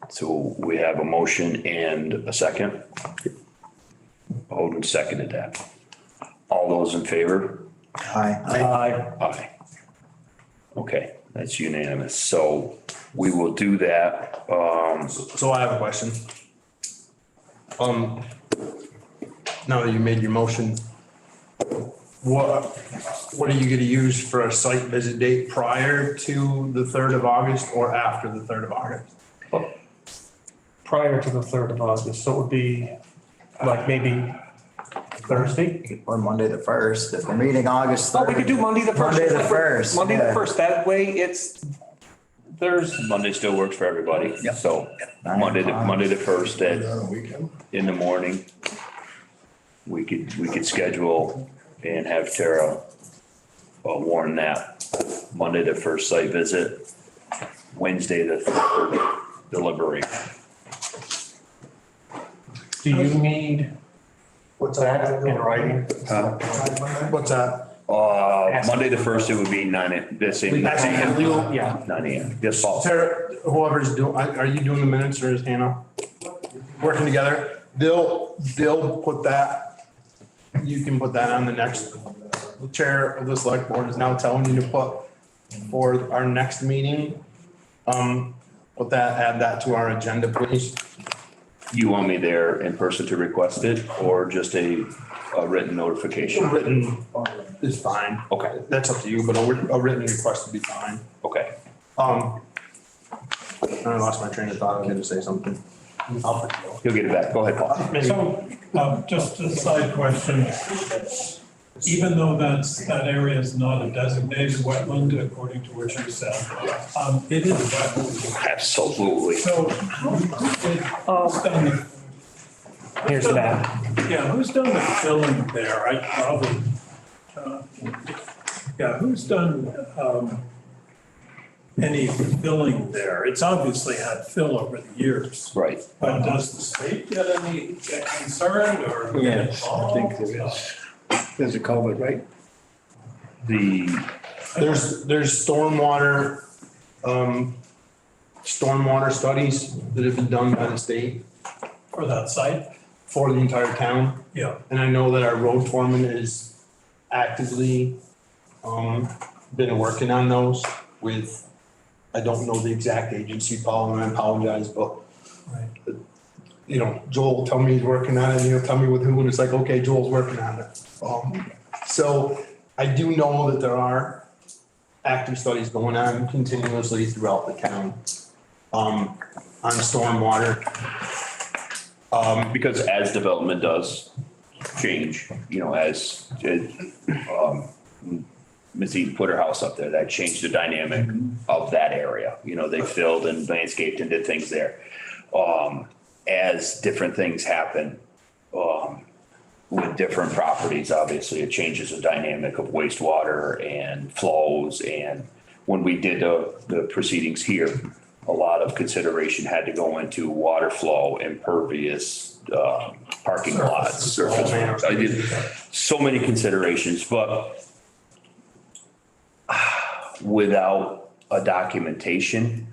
C: So we have a motion and a second. Odin seconded that. All those in favor?
D: Aye.
C: Aye. Okay, that's unanimous. So we will do that.
A: So I have a question. Now that you made your motion, what are you gonna use for a site visit date prior to the 3rd of August or after the 3rd of August?
I: Prior to the 3rd of August, so it would be like maybe Thursday?
D: Or Monday the 1st, if we're meeting August 3rd.
I: Oh, we could do Monday the 1st.
D: Monday the 1st.
I: Monday the
D: yeah.
I: 1st, that way it's, there's,
C: Monday still works for everybody.
D: Yep.
C: So Monday the 1st
N: On a weekend?
C: in the morning, we could schedule and have Tara warn that Monday the 1st site visit, Wednesday the 3rd deliberate.
I: do you need that in writing?
A: What's that?
C: Monday the 1st, it would be 9 the same.
A: That's illegal.
I: Yeah.
C: 9 a.m. Yes, Paul.
A: Tara, whoever's doing, are you doing the minutes or is Hannah working together? They'll put that, you can put that on the next, the chair of the select board is now telling you to put for our next meeting. Put that, add that to our agenda, please.
C: You want me there in person to request it or just a written notification?
A: Written is fine.
C: Okay.
A: That's up to you, but a written request would be fine.
C: Okay.
A: I lost my train of thought. I was gonna say something.
C: You'll get it back. Go ahead, Paul.
B: So, just a side question. even though that area is not a designated wetland, according to what you said, it is wetland.
C: Absolutely.
B: So who's done the,
I: Here's the map.
B: yeah, who's done the filling there? I probably, yeah, who's done, any filling there? It's obviously had fill over the years.
C: Right.
B: But does the state get concerned or?
H: Yes, I think there is. There's a culvert, right?
A: There's stormwater studies that have been done by the state
B: For that site?
A: for the entire town.
B: Yeah.
A: And I know that our road foreman is actively, been working on those with, I don't know the exact agency, Paul, and I apologize, but
B: Right.
A: you know, Joel will tell me he's working on it, and he'll tell me with who, and it's like, okay, Joel's working on it. So I do know that there are active studies going on continuously throughout the town, on stormwater.
C: Because as development does change, you know, as, Ms. Eden put her house up there, that changed the dynamic of that area. You know, they filled and landscaped and did things there. As different things happen, with different properties, obviously it changes the dynamic of wastewater and flows. And when we did the proceedings here, a lot of consideration had to go into water flow, impervious, parking lots, surface. I did so many considerations, but without a documentation,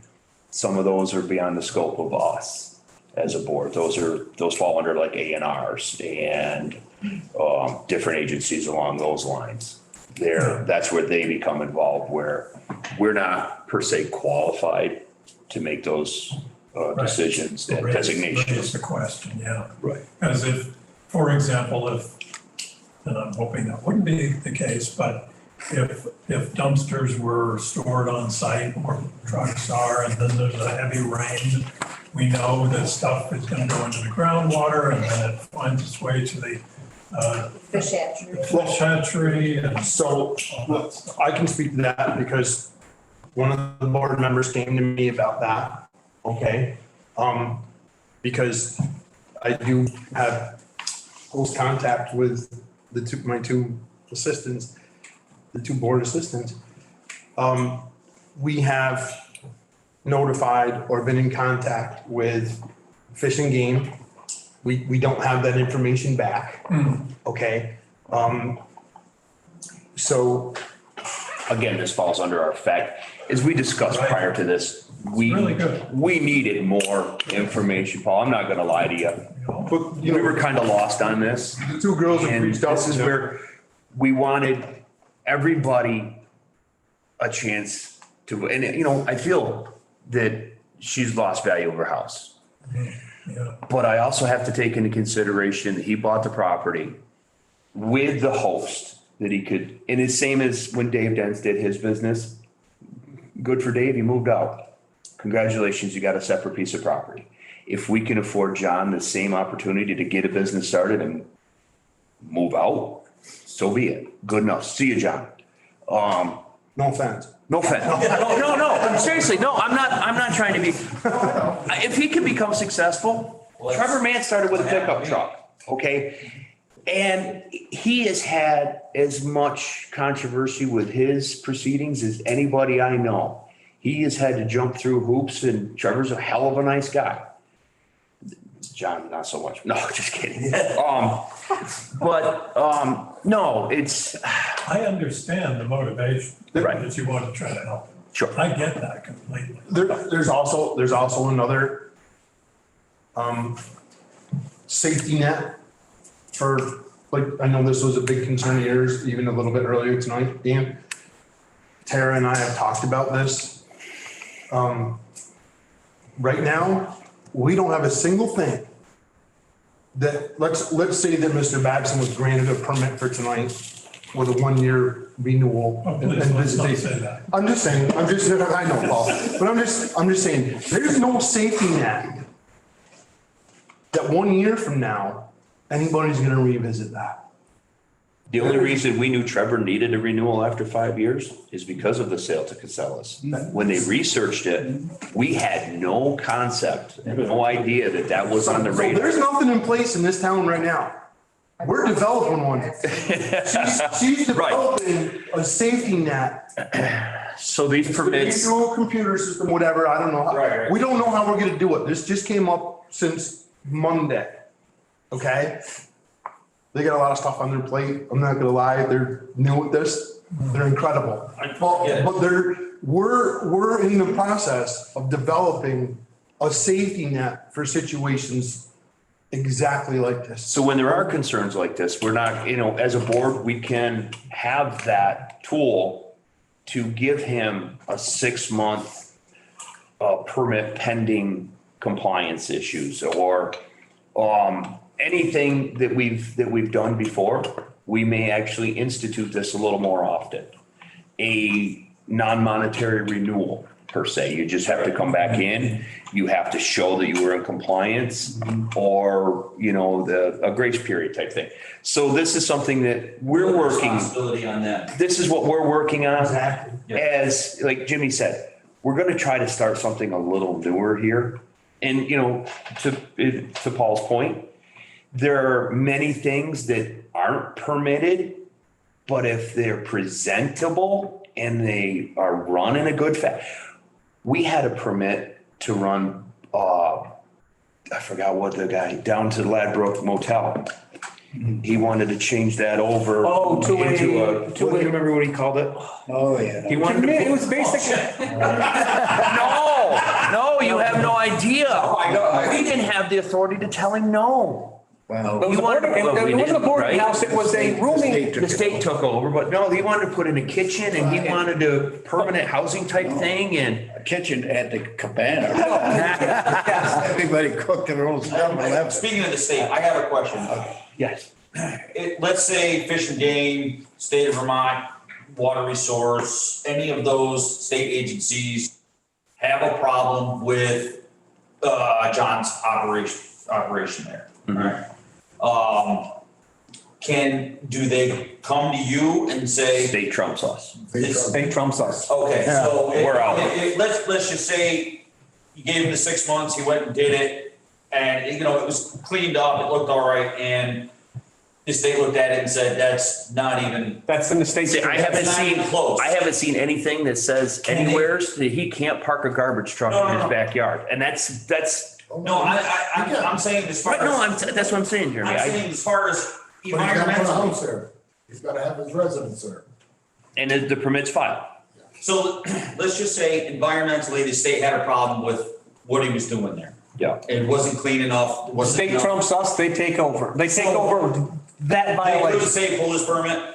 C: some of those are beyond the scope of us as a board. Those fall under like A&Rs and different agencies along those lines. That's where they become involved, where we're not per se qualified to make those decisions and designations.
B: Raise the question, yeah.
C: Right.
B: As if, for example, and I'm hoping that wouldn't be the case, but if dumpsters were stored on site or trucks are, and then there's a heavy rain, we know that stuff is gonna go into the groundwater and then it finds its way to the
M: Fish hatchery.
B: fish hatchery and
A: So, look, I can speak to that because one of the board members came to me about that, okay? Because I do have close contact with my two assistants, the two board assistants. We have notified or been in contact with Fish and Game. We don't have that information back, okay? So
C: Again, this falls under our fact, as we discussed prior to this,
B: really good.
C: we needed more information, Paul. I'm not gonna lie to you.
A: but, you
C: We
A: know,
C: were kind of lost on this.
A: the two girls have
C: And
A: reached out
C: this
A: to
C: is
A: them.
C: where we wanted everybody a chance to, and you know, I feel that she's lost value of her house.
B: Yeah.
C: But I also have to take into consideration that he bought the property with the host that he could, and it's same as when Dave Dents did his business. Good for Dave, he moved out. Congratulations, you got a separate piece of property. If we can afford John the same opportunity to get a business started and move out, so be it. Good enough. See you, John.
A: No offense.
C: No offense. No. Seriously, no, I'm not trying to be. If he can become successful, Trevor Mann started with a pickup truck, okay? And he has had as much controversy with his proceedings as anybody I know. He has had to jump through hoops, and Trevor's a hell of a nice guy. John, not so much. No, just kidding. No, it's.
B: I understand the motivation
C: Right.
B: that you want to try to help.
C: Sure.
B: I get that completely.
A: There's also another, safety net for, like, I know this was a big concern of yours, even a little bit earlier tonight, Dan. Tara and I have talked about this. Right now, we don't have a single thing that, let's say that Mr. Babson was granted a permit for tonight with a 1-year renewal.
B: Oh,
A: and
B: please, let's not
A: visitation.
B: say that.
A: I'm just saying, I know, Paul, but I'm just saying, there's no safety net that 1 year from now, anybody's gonna revisit that.
C: The only reason we knew Trevor needed a renewal after 5 years is because of the sale to Casellas. When they researched it, we had no concept and no idea that that was on the
A: So
C: radar.
A: there's nothing in place in this town right now. We're developing one. She's developing a safety net.
C: So these permits,
A: Through a computer system, whatever, I don't know.
J: Right.
A: We don't know how we're gonna do it. This just came up since Monday. Okay? They got a lot of stuff on their plate. I'm not gonna lie, they're new at this. They're incredible. But we're in the process of developing a safety net for situations exactly like this.
C: so when there are concerns like this, we're not, as a board, we can have that tool to give him a 6-month permit pending compliance issues or anything that we've done before. We may actually institute this a little more often. A non-monetary renewal per se. You just have to come back in. You have to show that you were in compliance or, a grace period type thing. So this is something that we're working.
J: Responsibility on them.
C: This is what we're working on.
A: Exactly.
C: As, like Jimmy said, we're gonna try to start something a little newer here. And, to Paul's point, there are many things that aren't permitted, but if they're presentable and they are run in a good fashion. We had a permit to run, I forgot what the guy, down to Ladbroke Motel. He wanted to change that over.
I: Oh, to
C: what do you remember what he called it?
H: Oh, yeah.
C: He wanted to.
I: It was basically,
C: No, you have no idea. We didn't have the authority to tell him no.
H: Well,
I: it was a boarding, it wasn't a boarding
C: Right?
I: house, it was a rooming.
C: The state took over, but no, he wanted to put in a kitchen and he wanted a permanent housing type thing and.
H: a kitchen at the cabana. Everybody cooked their own stuff.
J: Speaking of the state, I have a question.
C: Yes.
J: Let's say Fish and Game, State of Vermont, Water Resource, any of those state agencies have a problem with John's operation there, right? Do they come to you and say?
C: State trumps us.
I: State trumps us.
J: Okay, so
C: We're out.
J: Let's just say you gave him the 6 months, he went and did it, and it was cleaned up, it looked all right, and the state looked at it and said, that's not even.
I: That's in the state.
C: See, I haven't
J: It's not even close.
C: seen anything that says
J: Can they-
C: anywhere that he can't park a garbage truck in his backyard. And that's,
J: No, I'm saying as far
C: right, no,
J: as,
C: that's what I'm saying, Jeremy.
J: I'm saying as far as
N: But he's gotta put a
J: environmental.
N: house there. He's gotta have his residence there.
C: And the permit's filed.
J: So let's just say environmentally, the state had a problem with what he was doing there.
C: Yeah.
J: It wasn't clean enough, it wasn't.
I: State trumps us, they take over. They take over that
J: They
I: violation.
J: couldn't say pull his permit.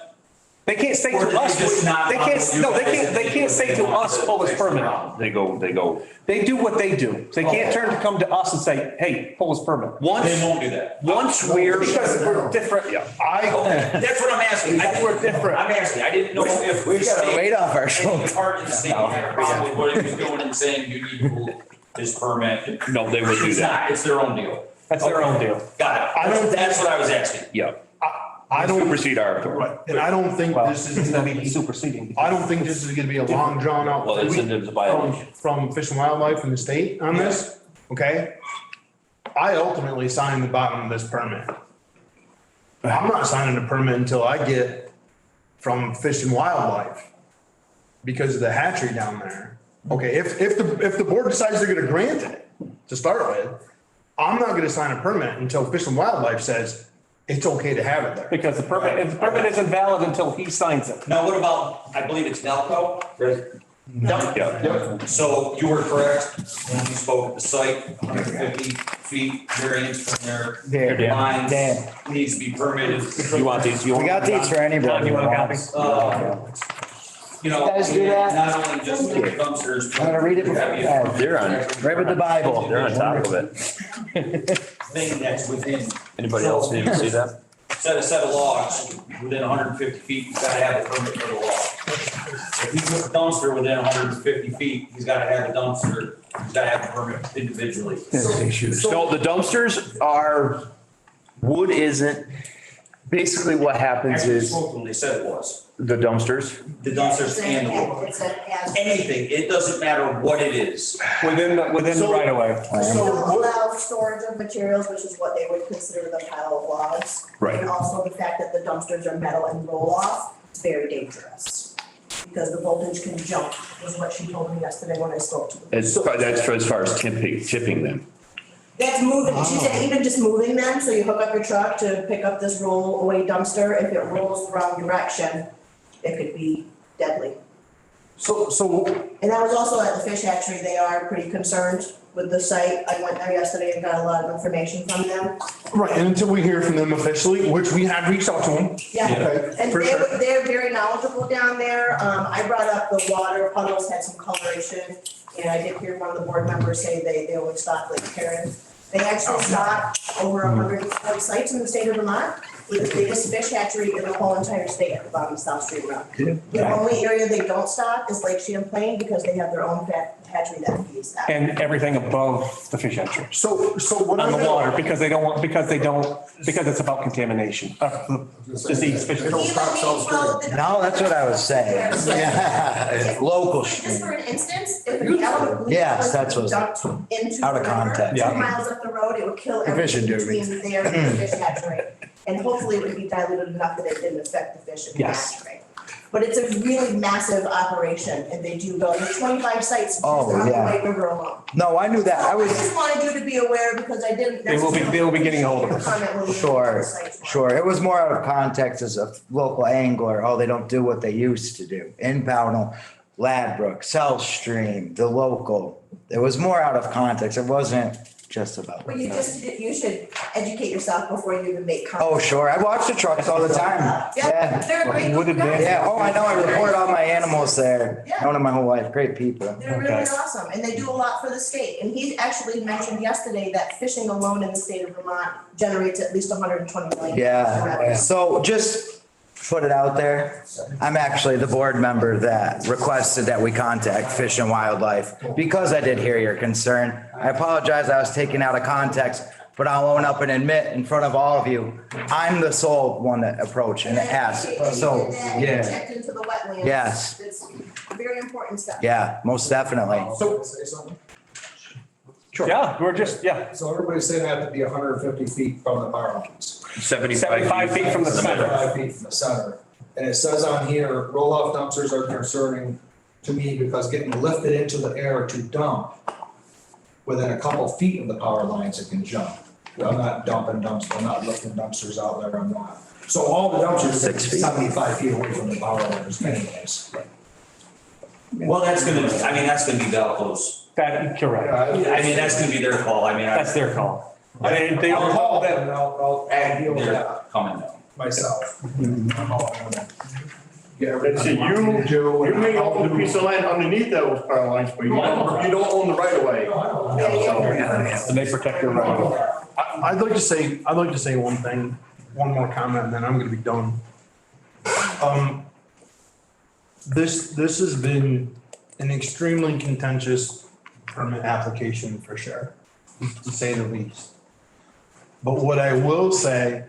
I: They can't say
J: Or
I: to
J: did they
I: us,
J: just not
I: they can't,
J: follow
I: no,
J: you guys
I: they can't say to us, pull his permit.
C: They go.
I: They do what they do. They can't turn to come to us and say, hey, pull his permit.
J: They won't do that.
C: Once we're.
I: Because we're different.
C: Yeah.
J: That's what I'm asking.
I: We're different.
J: I'm asking, I didn't know if.
D: We got a
J: the
D: weight off our
J: state- any
D: shoulders.
J: part of the state had a problem with what he was doing and saying you need to pull his permit.
C: No, they would do
J: It's
C: that.
J: not, it's their own deal.
I: That's their own deal.
J: Got it. That's what I was asking.
C: Yeah.
A: I don't,
C: Supersede our authority.
A: right, and I don't think
I: Well,
A: this is
I: it's
A: gonna
I: not
A: be,
I: superseding.
A: I don't think this is gonna be a long drawn out.
C: Well, it's a violation.
A: From Fish and Wildlife and the state on this, okay? I ultimately signed the bottom of this permit. I'm not signing a permit until I get from Fish and Wildlife because of the hatchery down there. Okay, if the board decides they're gonna grant it to start with, I'm not gonna sign a permit until Fish and Wildlife says it's okay to have it there.
I: Because the permit isn't valid until he signs it.
J: Now, what about, I believe it's Nelco?
C: Yeah.
J: So you were correct when you spoke at the site, 150 feet variance from
D: There,
J: their lines
D: Dan.
J: needs to be permitted.
C: You want these?
D: We got these for anybody.
I: You want a copy?
J: You know,
D: You guys do that?
J: not only just the dumpsters.
D: I'm gonna read it before-
C: They're on,
D: Right with the Bible.
C: they're on top of it.
J: Thing that's within.
C: Anybody else need to see that?
J: Set of logs within 150 feet, you've gotta have a permit for the log. If he puts a dumpster within 150 feet, he's gotta have a dumpster, he's gotta have a permit individually.
C: No, the dumpsters are, wood isn't, Basically what happens
J: Actually
C: is
J: spoke when they said it was.
C: the dumpsters,
J: The dumpsters and the wood.
M: It's a
J: Anything, it doesn't matter what it is.
I: Within the right of way.
M: They don't allow storage of materials, which is what they would consider the pile of logs.
C: Right.
M: And also the fact that the dumpsters are metal and roll off, it's very dangerous. Because the voltage can jump, was what she told me yesterday when I spoke to them.
C: that's for as far as tipping them.
M: That's moving, she said even just moving them, so you hook up your truck to pick up this roll away dumpster, if it rolls the wrong direction, it could be deadly.
A: So
M: And I was also at the fish hatchery, they are pretty concerned with the site. I went there yesterday and got a lot of information from them.
A: right, and until we hear from them officially, which we have reached out to them.
M: Yeah,
A: Okay,
M: and
A: for sure.
M: they're very knowledgeable down there. I brought up the water puddles had some coloration. And I did hear one of the board members say they only stock Lake Karen. They actually stock over 140 sites in the state of Vermont, with the biggest fish hatchery in the whole entire state at the bottom of South Street Road. The only area they don't stock is Lake Champlain, because they have their own hatchery that feeds that.
I: And everything above the fish hatchery.
A: So what
I: On
A: I'm
I: the water, because it's about contamination. Disease, fish.
M: Even well,
D: No, that's what I was saying. Yeah, local
M: Just
D: stream.
M: for an instance, if a gallon of
D: Yes,
M: was
D: that's what-
M: dumped into
D: out
M: the
D: of
M: river,
D: context.
M: 2 miles up the road, it would kill
D: Fishing
M: everything
D: derby.
M: between there and the fish hatchery. And hopefully it would be diluted enough that it didn't affect the fish in the
I: Yes.
M: hatchery. But it's a really massive operation, and they do go, there's 25 sites just
D: Oh,
M: on the
D: yeah.
M: White River alone.
D: No, I knew that. I
M: I
D: was,
M: just wanted you to be aware, because I didn't
I: They will be getting a hold of us.
M: comment when we
D: sure,
M: were the sites were.
D: sure. It was more out of context as a local angler. Oh, they don't do what they used to do. In Pownell, Ladbrook, South Stream, the local. It was more out of context. It wasn't just about.
M: Well, you should educate yourself before you even make comments.
D: Oh, sure. I watch the trucks all the time.
M: Yeah, they're great.
I: Would it be-
M: guys.
D: Yeah, oh, I know. I report all my animals there. Known them my whole life. Great people.
M: They're really
I: Okay.
M: awesome, and they do a lot for the state. And he actually mentioned yesterday that fishing alone in the state of Vermont generates at least 120 million.
D: Yeah, so just put it out there. I'm actually the board member that requested that we contact Fish and Wildlife because I did hear your concern. I apologize, I was taken out of context, but I'll own up and admit in front of all of you, I'm the sole one that approached and asked. So, yeah,
M: Checked into the wetlands.
D: Yes.
M: It's very important stuff.
D: yeah, most definitely.
L: So, say something?
I: Yeah, we're just, yeah,
L: So everybody's saying they have to be 150 feet from the power lines.
I: 75 feet from the center.
L: 75 feet from the center. And it says on here, roll-off dumpsters are concerning to me because getting lifted into the air to dump within a couple feet of the power lines, it can jump. I'm not dumping dumpsters, I'm not lifting dumpsters out there, I'm not. So all the dumpsters are 75 feet away from the power lines anyways.
J: Well, that's gonna be Valco's.
I: that, correct.
J: I mean, that's gonna be their call. I mean,
I: That's their call. They
L: I'll
I: don't
L: call
I: call
L: them
I: that.
L: and I'll deal with
J: they're
L: that
J: coming down.
L: myself. I'm all in on that. Yeah,
F: And
L: everything
F: see,
L: I want to do,
F: you
L: and
F: may
L: I'll
F: own the
L: do-
F: piece of land underneath those power lines, but you don't own the right of way.
I: And they protect their right.
A: I'd like to say one thing, one more comment, and then I'm gonna be done. This has been an extremely contentious permit application for sure, to say the least. But what I will say,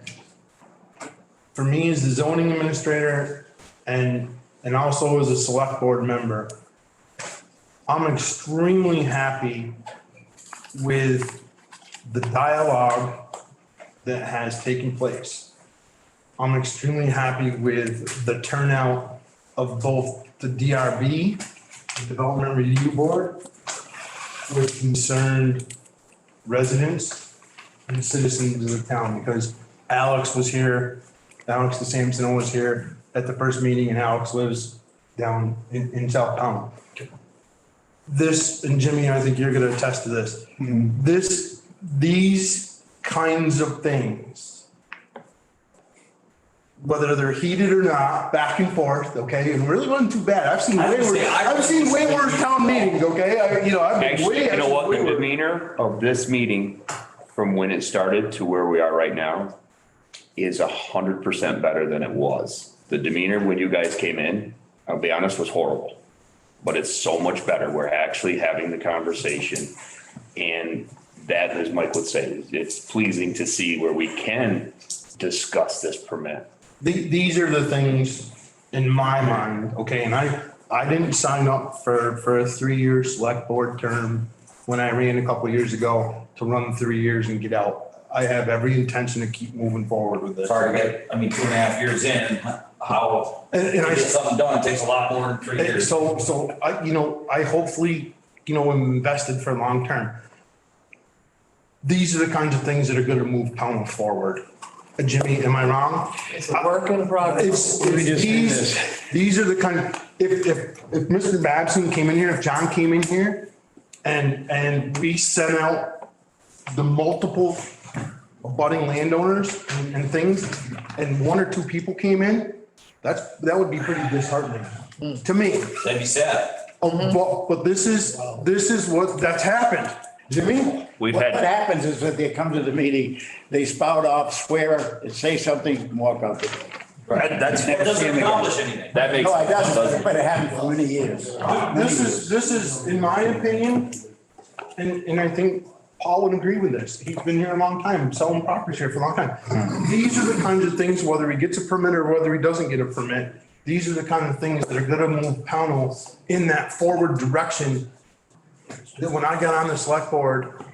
A: for me as the zoning administrator and also as a select board member, I'm extremely happy with the dialogue that has taken place. I'm extremely happy with the turnout of both the DRB, the Development Review Board, with concerned residents and citizens of the town, because Alex the Sampson was here at the first meeting, and Alex lives down in South Town. This, and Jimmy, I think you're gonna attest to this. These kinds of things, whether they're heated or not, back and forth, okay, it really wasn't too bad. I've seen way worse town meetings, okay? I've been
C: Actually,
A: way.
C: you know what,
A: way
C: the
A: worse.
C: demeanor of this meeting from when it started to where we are right now is 100% better than it was. The demeanor when you guys came in, I'll be honest, was horrible. But it's so much better. We're actually having the conversation. And that, as Mike would say, it's pleasing to see where we can discuss this permit.
A: These are the things in my mind, okay, and I didn't sign up for a 3-year select board term when I ran a couple of years ago to run 3 years and get out. I have every intention to keep moving forward with this.
J: Sorry, but, 2.5 years in, how,
A: And
J: to
A: I,
J: get something done takes a lot more than 3 years.
A: so I hopefully, am invested for long term. These are the kinds of things that are gonna move Pownell forward. Jimmy, am I wrong?
E: It's a work in progress.
A: These are the kind, if Mr. Babson came in here, if John came in here and we sent out the multiple budding landowners and things, and 1 or 2 people came in, that would be pretty disheartening to me.
J: That'd be sad.
A: But this is that's happened. Jimmy?
C: We've
H: What
C: had,
H: happens is that they come to the meeting, they spout off, swear, say something, and walk out the door.
C: that's,
J: It doesn't accomplish anything.
C: that makes.
H: No, it doesn't, but it happened for many years.
A: This is, in my opinion, and I think Paul would agree with this. He's been here a long time, selling properties here for a long time. These are the kinds of things, whether he gets a permit or whether he doesn't get a permit, these are the kind of things that are gonna move Pownell in that forward direction. That when I got on the select board,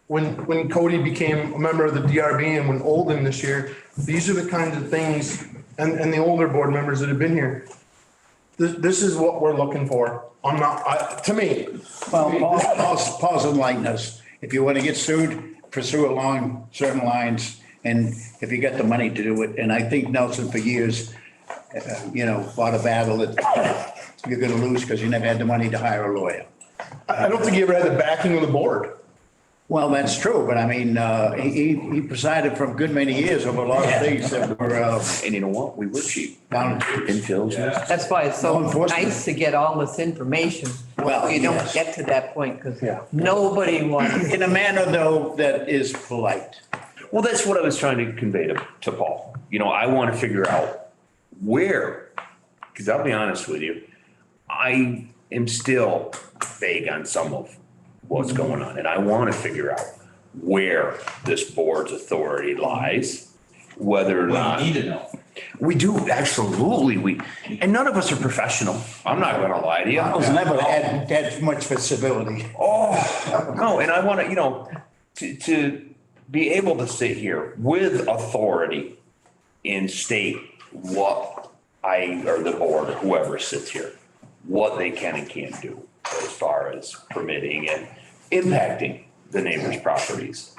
A: when Cody became a member of the DRB and when Olden this year, these are the kinds of things, and the older board members that have been here. This is what we're looking for. To me.
H: Well, Paul's enlightened us. If you want to get sued, pursue it along certain lines, and if you got the money to do it. And I think Nelson for years, fought a battle that you're gonna lose because you never had the money to hire a lawyer.
A: I don't think he ever had the backing of the board.
H: Well, that's true, but I mean, he presided for a good many years over a lot of things that were,
C: And you know what? We were cheap.
H: down.
C: Infills.
E: That's why it's so
H: Law enforcement.
E: nice to get all this information.
H: Well,
E: You don't
H: yes.
E: get to that point because nobody wants.
H: In a manner though, that is polite.
C: Well, that's what I was trying to convey to Paul. I want to figure out where, because I'll be honest with you, I am still vague on some of what's going on. And I want to figure out where this board's authority lies, whether or not.
J: We need to know.
C: We do, absolutely. And none of us are professional. I'm not going to lie to you.
H: I was never had much for civility.
C: Oh, no, and I want to, to be able to sit here with authority and state what or the board, or whoever sits here, what they can and can't do as far as permitting and impacting the neighbors' properties.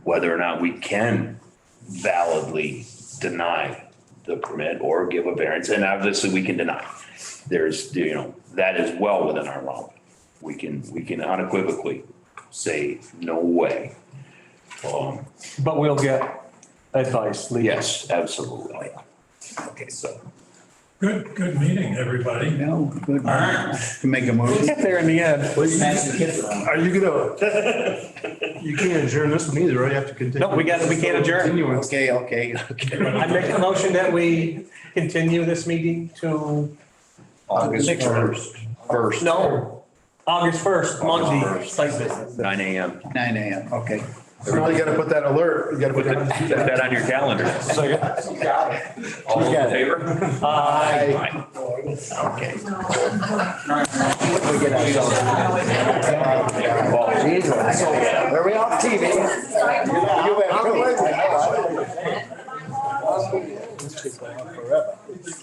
C: Whether or not we can validly deny the permit or give a variance, and obviously we can deny. There's, that is well within our realm. We can unequivocally say, no way.
I: But we'll get advice, legal.
C: Yes, absolutely. Okay, so.
B: Good meeting, everybody.
H: No, good. Can make a
I: We'll
H: motion.
I: get there in the end.
A: Are you gonna, you can't adjourn this one either, right? You have to continue.
I: No, we can't adjourn.
A: Continuance.
H: Okay.
I: I make a motion that we continue this meeting to,
C: August 1st.
I: no, August 1st, Monday,
C: August
I: site visit.
C: 9 a.m.
H: 9 a.m., okay.
A: Now you gotta put that alert, you gotta put
C: Put
A: that.
C: that on your calendar. All in favor? Aye.
H: Okay.
D: We get ourselves. Jesus. Are we off TV?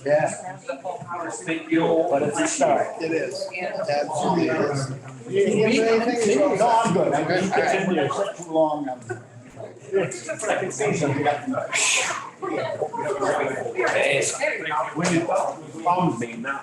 D: Yeah. But it's a start.
N: It is. Absolutely is. You didn't give me anything? No, I'm good. I'm good. All right.
H: Too long.
L: When you found me now.